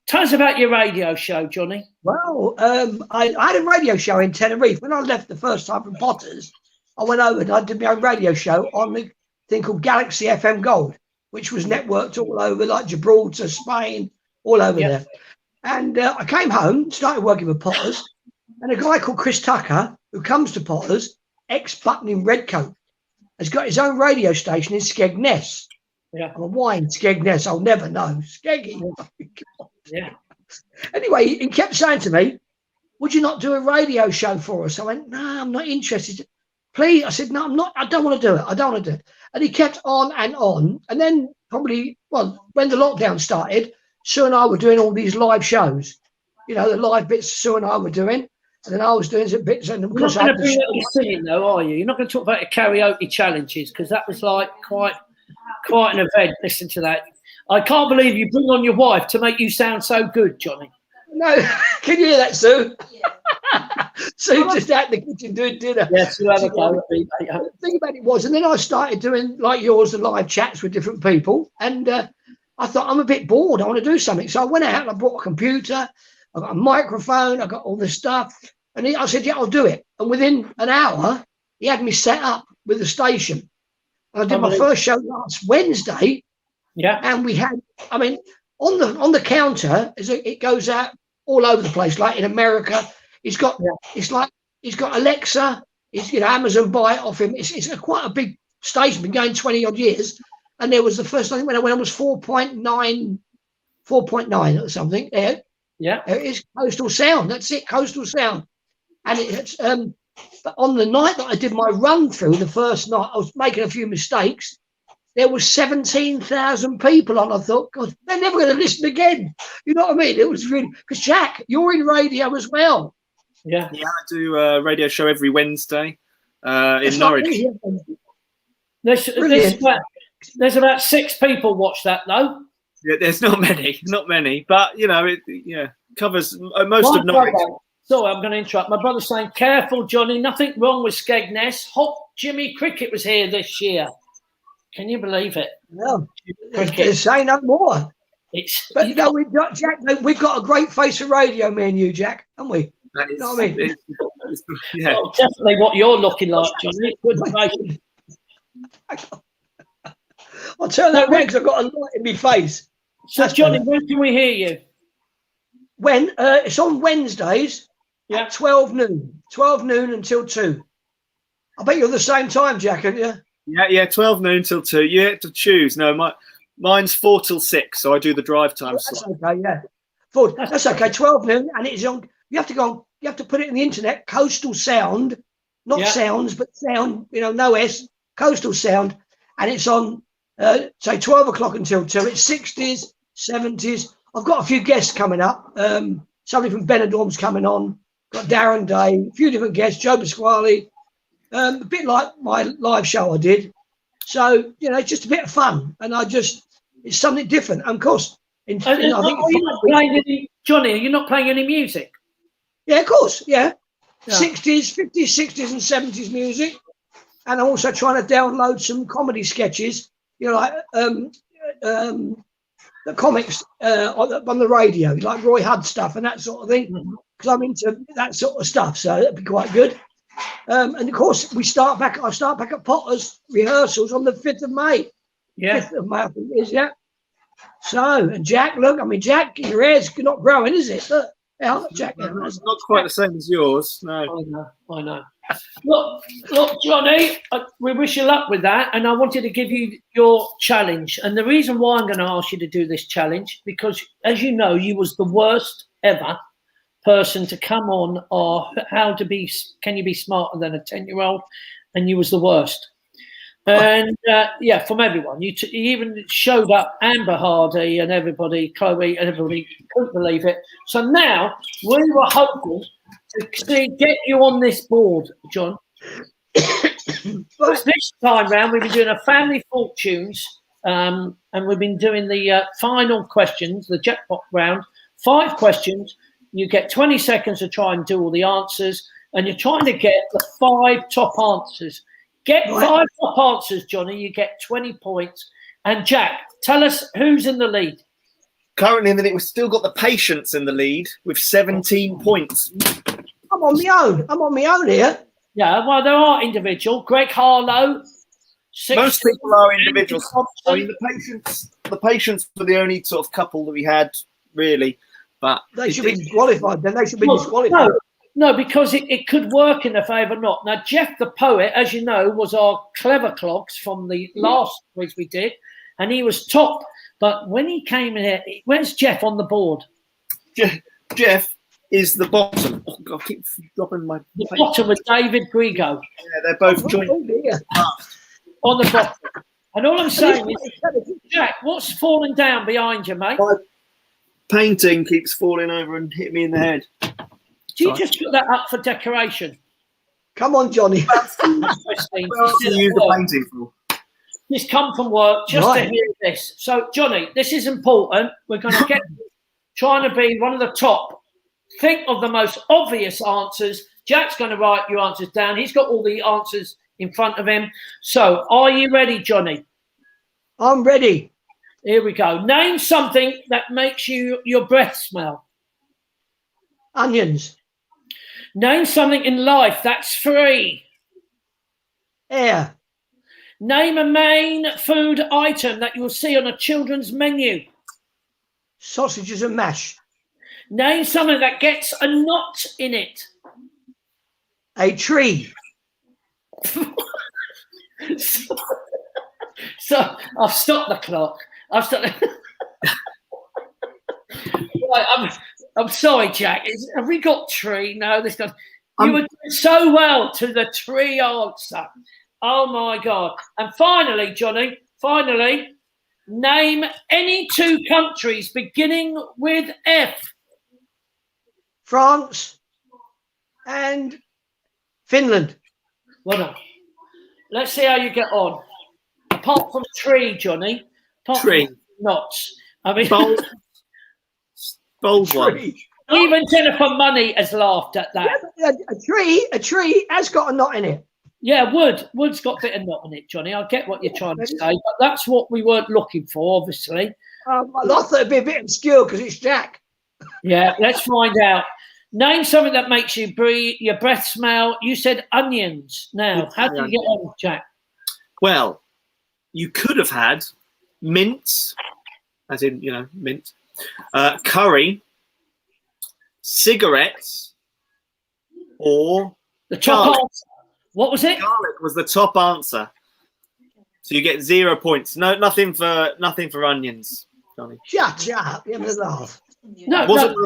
tell us about your radio show, Johnny. Well, I had a radio show in Tenerife. When I left the first time from Potters, I went over and I did my own radio show on the thing called Galaxy FM Gold, which was networked all over, like Gibraltar, Spain, all over there. And I came home, started working with Potters, and a guy called Chris Tucker, who comes to Potters, ex-buttoning Redcoat, has got his own radio station in Skegness. Yeah. And why in Skegness? I'll never know. Skeggy. Yeah. Anyway, he kept saying to me, would you not do a radio show for us? I went, no, I'm not interested. Please. I said, no, I'm not. I don't want to do it. I don't want to do it. And he kept on. And then probably, well, when the lockdown started, Sue and I were doing all these live shows. You know, the live bits Sue and I were doing. And then I was doing some bits. And of You're course, not I going had to the bring up your singing, though, are you? You're not going to talk about your karaoke challenges, because that was like quite an event. Listen to that. I can't believe you bring on your wife to make you sound so good, Johnny. No, can you hear that, Sue? Yeah. Sue just out in the kitchen doing dinner. Yes, you have a go at me, mate. The thing about it was, and then I started doing like yours, the live chats with different people, and I thought, I'm a bit bored. I want to do something. So I went out and I bought a computer, I got a microphone, I got all this stuff. And I said, yeah, I'll do it. And within an hour, he had me set up with the station. And I did my first show last Wednesday. Yeah. And we had, I mean, on the counter, it goes out all over the place. Like in America, it's got Alexa, it's, Amazon buy it off him. It's quite a big station, been going 20 odd years. And there was the first, I think when I was 4.9 or something. Yeah. It is Coastal Sound. That's it, Coastal Sound. And it's but on the night that I did my run through, the first night, I was making a few mistakes. There was 17,000 people on. I thought, God, they're never going to listen again. You know what I mean? It was really, because Jack, you're in radio as well. Yeah. Yeah, I do a radio show every Wednesday in Norwich. There's about 6 people watch that though. Yeah, there's not many, but it covers most of Norwich. Sorry, I'm going to interrupt. My brother's saying, careful, Johnny, nothing wrong with Skegness. Hot Jimmy Cricket was here this year. Can you believe it? No, they're saying no more. But we've got Jack. We've got a great face for radio, me and you, Jack, haven't we? You know what I mean? Yeah, well, definitely what you're looking like, Johnny. Good face. I'll turn that way because I've got a light in my face. So, Johnny, when can we hear you? When it's on Wednesdays at 12 noon until 2. I bet you're the same time, Jack, aren't you? Yeah, 12 noon till 2. You have to choose. No, mine's 4 till 6, so I do the drive time. That's okay, yeah. That's okay. 12 noon, and it's on. You have to go on. You have to put it in the internet. Coastal Sound, not sounds, but sound. No S. Coastal Sound, and it's on. Say 12 o'clock until 2. It's 60s, 70s. I've got a few guests coming up. Somebody from Benidorm's coming on. Got Darren Day, a few different guests, Joe Pasquale. A bit like my live show I did. So, it's just a bit of fun. And it's something different. And of course, Johnny, are you not playing any music? Yeah, of course. Yeah. 60s, 50s, 60s and 70s music. And I'm also trying to download some comedy sketches, like the comics on the radio, like Roy Hudd stuff and that sort of thing, because I'm into that sort of stuff. So that'd be quite good. And of course, I start back at Potter's rehearsals on the 5th of May. Yeah. 5th of May, I think it is, yeah. So, and Jack, look, Jack, your hair's not growing, is it? Look, Jack. It's not quite the same as yours, no. I know. Look, Johnny, we wish you luck with that, and I wanted to give you your challenge. And the reason why I'm going to ask you to do this challenge, because as you know, you was the worst ever person to come on or can you be smarter than a 10-year-old, and you was the worst. And from everyone, you even showed up, Amber Hardy and everybody, Chloe, and everybody couldn't believe it. So now we were hoping to get you on this board, John. But this time round, we've been doing a family fortunes, and we've been doing the final questions, the jackpot round. 5 questions. You get 20 seconds to try and do all the answers, and you're trying to get the 5 top answers. Get 5 top answers, Johnny. You get 20 points. And Jack, tell us who's in the lead. Currently, we've still got the Patients in the lead with 17 points. I'm on my own here. Yeah, well, there are individual. Greg Harlow. Most people are individuals. The Patients were the only sort of couple that we had, really. But they should be disqualified. Then they should be disqualified. No, because it could work in a favour not. Now, Jeff the poet, as you know, was our clever clogs from the last quiz we did, and he was top. But when he came in here, where's Jeff on the board? Jeff is the bottom. Oh, God, I keep dropping my. The bottom with David Grigo. Yeah, they're both joint. On the bottom. And all I'm saying is, Jack, what's falling down behind you, mate? My painting keeps falling over and hitting me in the head. Do you just put that up for decoration? Come on, Johnny. What else do you use the painting for? He's come from work just to hear this. So, Johnny, this is important. We're going to get trying to be one of the top. Think of the most obvious answers. Jack's going to write your answers down. He's got all the answers in front of him. So, are you ready, Johnny? I'm ready. Here we go. Name something that makes your breath smell. Onions. Name something in life that's free. Air. Name a main food item that you'll see on a children's menu. Sausages and mash. Name something that gets a knot in it. A tree. So I've stopped the clock. I've stopped. Right, I'm sorry, Jack. Have we got tree? No, this guy. You were doing so well to the tree answer. Oh my God! And finally, Johnny. Finally, name any two countries beginning with F. France and Finland. Well done. Let's see how you get on. Apart from tree, Johnny. Apart Tree. from knots. I mean, Bold one. even Jennifer Money has laughed at that. Yeah, a tree has got a knot in it. Yeah, wood's got a bit of knot in it, Johnny. I get what you're trying to say, but that's what we weren't looking for, obviously. I thought it'd be a bit obscure because it's Jack. Yeah, let's find out. Name something that makes you breathe, your breath smell. You said onions. Now, how do you get on, Jack? Well, you could have had mince, as in, mint, curry, cigarettes, or the top garlic. answer. What was it? Garlic was the top answer. So you get 0 points. No, nothing for onions, Johnny. Shut up. You have a laugh. No, garlic,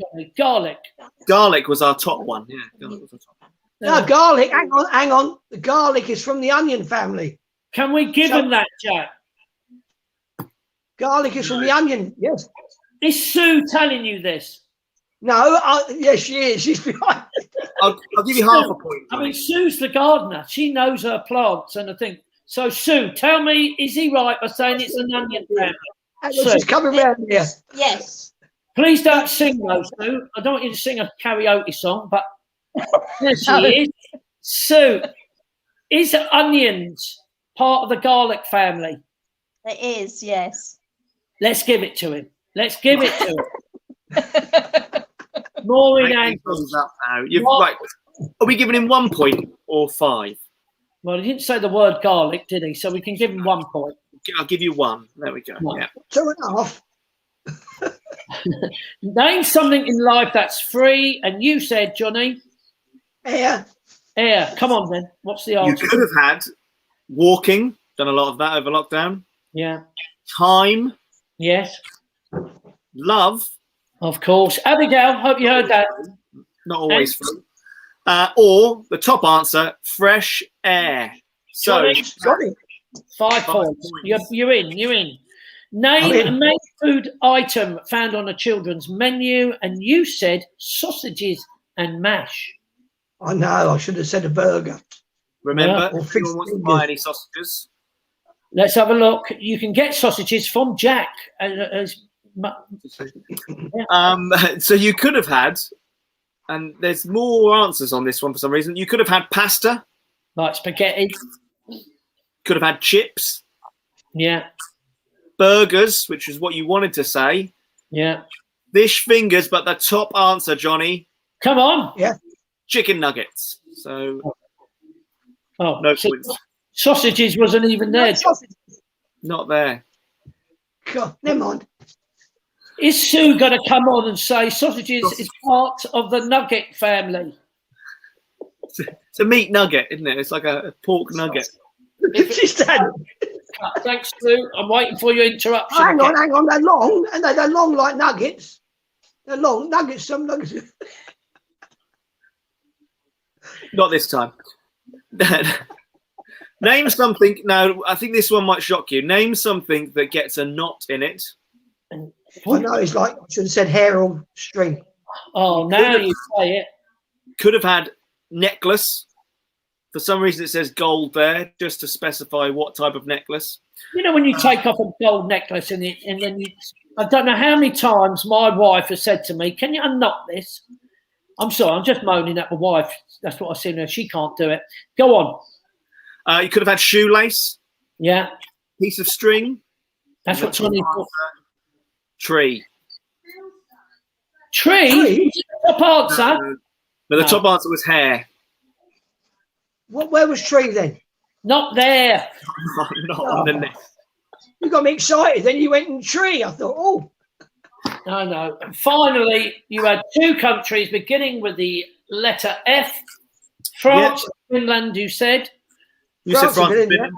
Johnny. Garlic. Garlic was our top one. Yeah, garlic was the top one. No, garlic. Hang on. The garlic is from the onion family. Can we give him that, Jack? Garlic is from the onion. Yes. Is Sue telling you this? No. Yes, she is. She's behind. I'll give you half a point. I mean, Sue's the gardener. She knows her plants and I think. So, Sue, tell me, is he right by saying it's an onion family? She's coming round here. Yes. Please don't sing though, Sue. I don't want you to sing a karaoke song, but there she is. Sue, is onions part of the garlic family? It is, yes. Let's give it to him. Let's give it to him. Maureen Andrews. Right. Are we giving him 1 point or 5? Well, he didn't say the word garlic, did he? So we can give him 1 point. I'll give you 1. There we go. One. Yeah. 2.5. Name something in life that's free, and you said, Johnny? Air. Air. Come on, then. What's the answer? You could have had walking. Done a lot of that over lockdown. Yeah. Time. Yes. Love. Of course. Abigail, hope you heard that. Not always free. Or the top answer, fresh air. So, Johnny. 5 points. You're in. Name a main food item found on a children's menu, and you said sausages and mash. I know. I should have said a burger. Remember, Or if anyone wants to buy any sausages, let's have a look. You can get sausages from Jack. So you could have had, and there's more answers on this one for some reason. You could have had pasta. Like spaghetti. Could have had chips. Yeah. Burgers, which is what you wanted to say. Yeah. Fish fingers, but the top answer, Johnny. Come on. Yeah. Chicken nuggets. So no points. Sausages wasn't even there. Not there. God, never mind. Is Sue going to come on and say sausages is part of the nugget family? It's a meat nugget, isn't it? It's like a pork nugget. She's dead. Thanks, Sue. I'm waiting for your interruption. Hang on. They're long, and they're long like nuggets. They're long nuggets. Some nuggets. Not this time. Name something. No, I think this one might shock you. Name something that gets a knot in it. I know it's like I should have said hair or string. Oh, now you say it. Could have had necklace. For some reason, it says gold there, just to specify what type of necklace. You know, when you take off a gold necklace and then you, I don't know how many times my wife has said to me, "Can you unknot this?" I'm sorry, I'm just moaning at my wife. That's what I see her. She can't do it. Go on. You could have had shoelace. Yeah. Piece of string. That's what Johnny thought. Tree. Tree? Top answer. But the top answer was hair. Where was tree then? Not there. Not on the neck. You got me excited. Then you went in tree. I thought, oh. No. And finally, you had two countries beginning with the letter F. France and Finland, you said. You said France and Finland.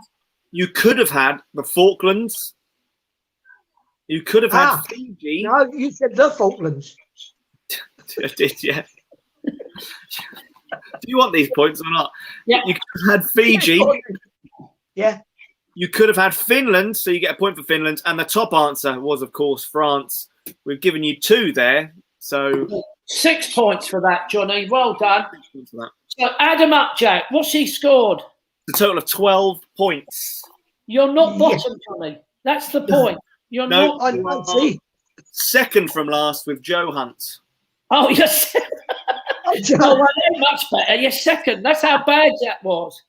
You could have had the Falklands. You could have had Fiji. No, you said the Falklands. I did, yeah. Do you want these points or not? Yeah. You could have had Fiji. Yeah. You could have had Finland, so you get a point for Finland. And the top answer was, of course, France. We've given you 2 there. So 6 points for that, Johnny. Well done. that. So add them up, Jack. What's he scored? A total of 12 points. You're not bottom, Johnny. That's the point. You're not. I can't see. Second from last with Joe Hunt. Oh, yes. Oh, well, they're much better. You're second. That's how bad that was.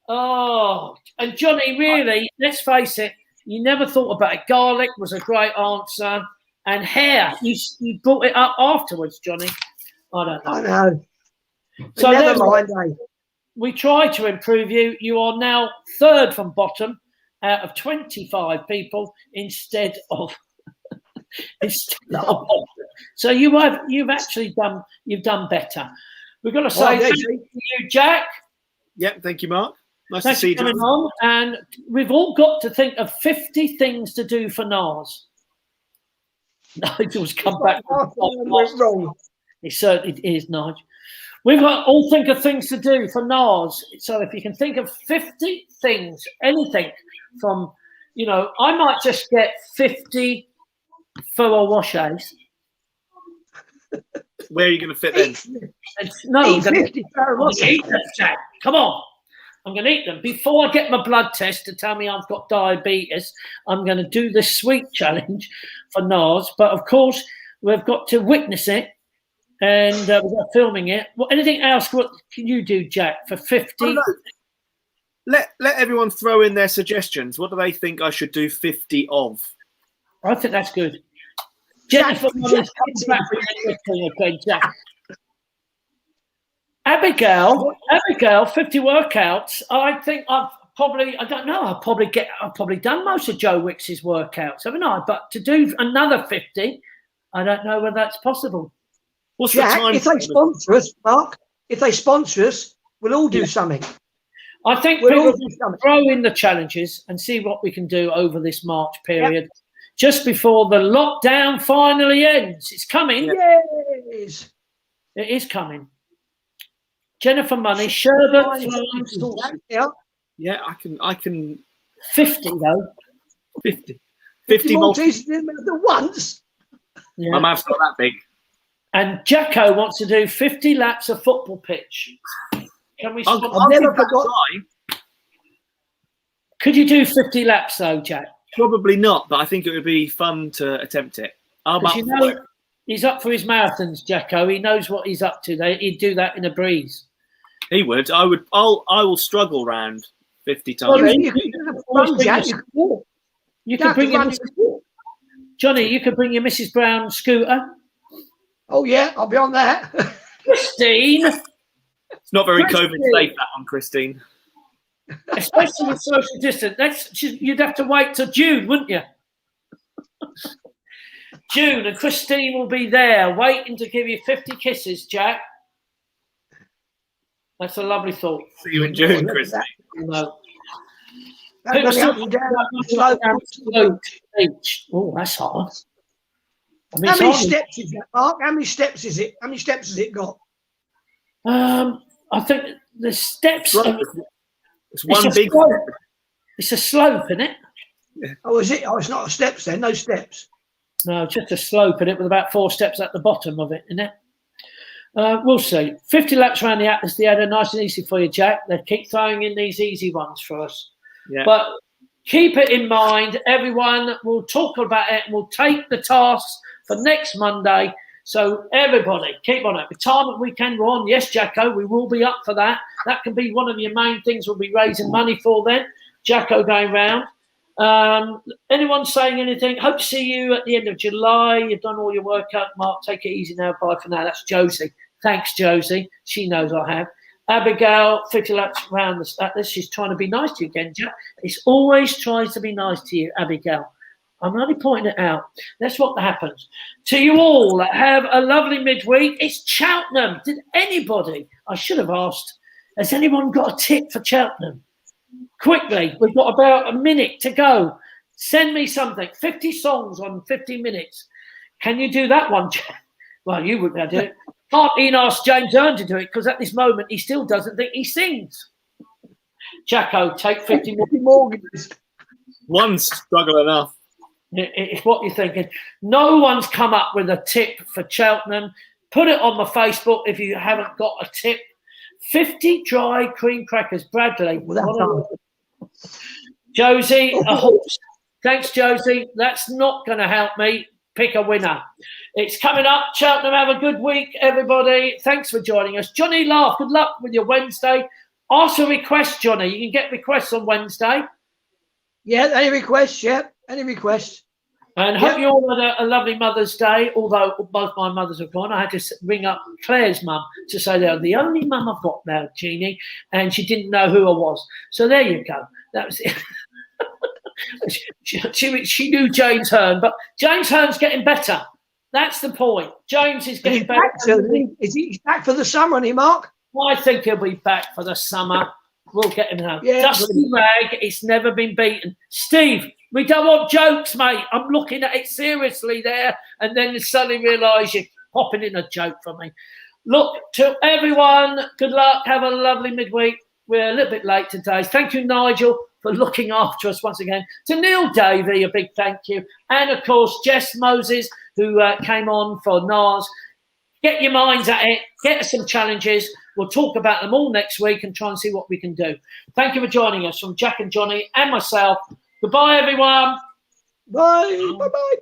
Oh, and Johnny, really, let's face it, you never thought about it. Garlic was a great answer. And hair, you brought it up afterwards, Johnny. I don't know. I know. So never mind, eh? We tried to improve you. You are now third from bottom out of 25 people instead of So you've actually done better. We've got to say thank you to you, Jack. Yep, thank you, Mark. Nice Thanks to see you. For coming on. And we've all got to think of 50 things to do for NAS. Nigel's come back. Wrong. It certainly is, Nigel. We've got all think of things to do for NAS. So if you can think of 50 things, anything from, I might just get 50 furrow washes. Where are you going to fit then? No, 50 furrow washes. Eat them, Jack. Come on. I'm going to eat them. Before I get my blood test to tell me I've got diabetes, I'm going to do this sweet challenge for NAS. But, of course, we've got to witness it. And we're filming it. Anything else? What can you do, Jack, for 50? Let everyone throw in their suggestions. What do they think I should do 50 of? I think that's good. Jennifer, Jack. Abigail, 50 workouts. I think I've probably done most of Joe Wicks's workouts, haven't I? But to do another 50, I don't know whether that's possible. What's Jack, the time? if they sponsor us, Mark, we'll all do something. I think people throw in the challenges and see what we can do over this March period, just before the lockdown finally ends. It's coming. Yes. It is coming. Jennifer Money, sherbet. Yeah, I can. 50 though. 50 Maltesers at once. Yeah. My mouth's not that big. And Jacko wants to do 50 laps of football pitch. Can we? I've never forgot. Could you do 50 laps though, Jack? Probably not, but I think it would be fun to attempt it. He's up for his marathons, Jacko. He knows what he's up to. He'd do that in a breeze. He would. I will struggle round 50 times. Well, You could bring your Johnny. You could bring your Mrs. Brown scooter. Oh yeah, I'll be on that. Christine. It's not very COVID safe, that one, Christine. Especially with social distance. You'd have to wait till June, wouldn't you? June, and Christine will be there waiting to give you 50 kisses, Jack. That's a lovely thought. See you in June, Chris. No. That's People only up and down slope. Oh, that's hard. I mean, How it's many hard. steps is that, Mark? How many steps is it? How many steps has it got? I think the steps. It's one big slope. step. It's a slope, isn't it? Oh, is it? Oh, it's not a steps then. No steps. No, just a slope in it with about 4 steps at the bottom of it, isn't it? We'll see. 50 laps around the Atlas Theatre, nice and easy for you, Jack. They keep throwing in these easy ones for us. Yeah. But keep it in mind, everyone. We'll talk about it and we'll take the tasks for next Monday. So everybody, keep on it. Retirement weekend, we're on. Yes, Jacko, we will be up for that. That can be one of your main things we'll be raising money for then. Jacko going round. Anyone saying anything? Hope to see you at the end of July. You've done all your workout, Mark. Take it easy now. Bye for now. That's Josie. Thanks, Josie. She knows I have. Abigail, 50 laps around the Atlas. She's trying to be nice to you again, Jack. It's always tries to be nice to you, Abigail. I'm only pointing it out. That's what happens. To you all, have a lovely midweek. It's Cheltenham. Did anybody, I should have asked, has anyone got a tip for Cheltenham? Quickly, we've got about a minute to go. Send me something. 50 songs on 50 minutes. Can you do that one, Jack? Well, you wouldn't do it. Can't even ask James Earn to do it because at this moment he still doesn't think he sings. Jacko, take 50 mortgages. One struggle enough. It's what you're thinking. No one's come up with a tip for Cheltenham. Put it on the Facebook if you haven't got a tip. 50 dry cream crackers, Bradley. Josie, a horse. Thanks, Josie. That's not going to help me. Pick a winner. It's coming up. Cheltenham, have a good week, everybody. Thanks for joining us. Johnny Laugh, good luck with your Wednesday. Ask a request, Johnny. You can get requests on Wednesday. Yeah, any requests? Yeah, any requests. And hope you all had a lovely Mother's Day, although both my mothers have gone. I had to ring up Claire's mum to say they're the only mum I've got now, Jeannie, and she didn't know who I was. So there you go. That was it. she knew James Hearn, but James Hearn's getting better. That's the point. James is getting better. Is he back for the summer, isn't he, Mark? I think he'll be back for the summer. We'll get him home. Yeah, Dusty Rag, it's never been beaten. Steve, we don't want jokes, mate. I'm looking at it seriously there, and then you suddenly realise you're popping in a joke for me. Look, to everyone, good luck. Have a lovely midweek. We're a little bit late today. Thank you, Nigel, for looking after us once again. To Neil Davey, a big thank you. And, of course, Jess Moses, who came on for NARS. Get your minds at it. Get us some challenges. We'll talk about them all next week and try and see what we can do. Thank you for joining us from Jack and Johnny and myself. Goodbye, everyone. Bye. Bye-bye.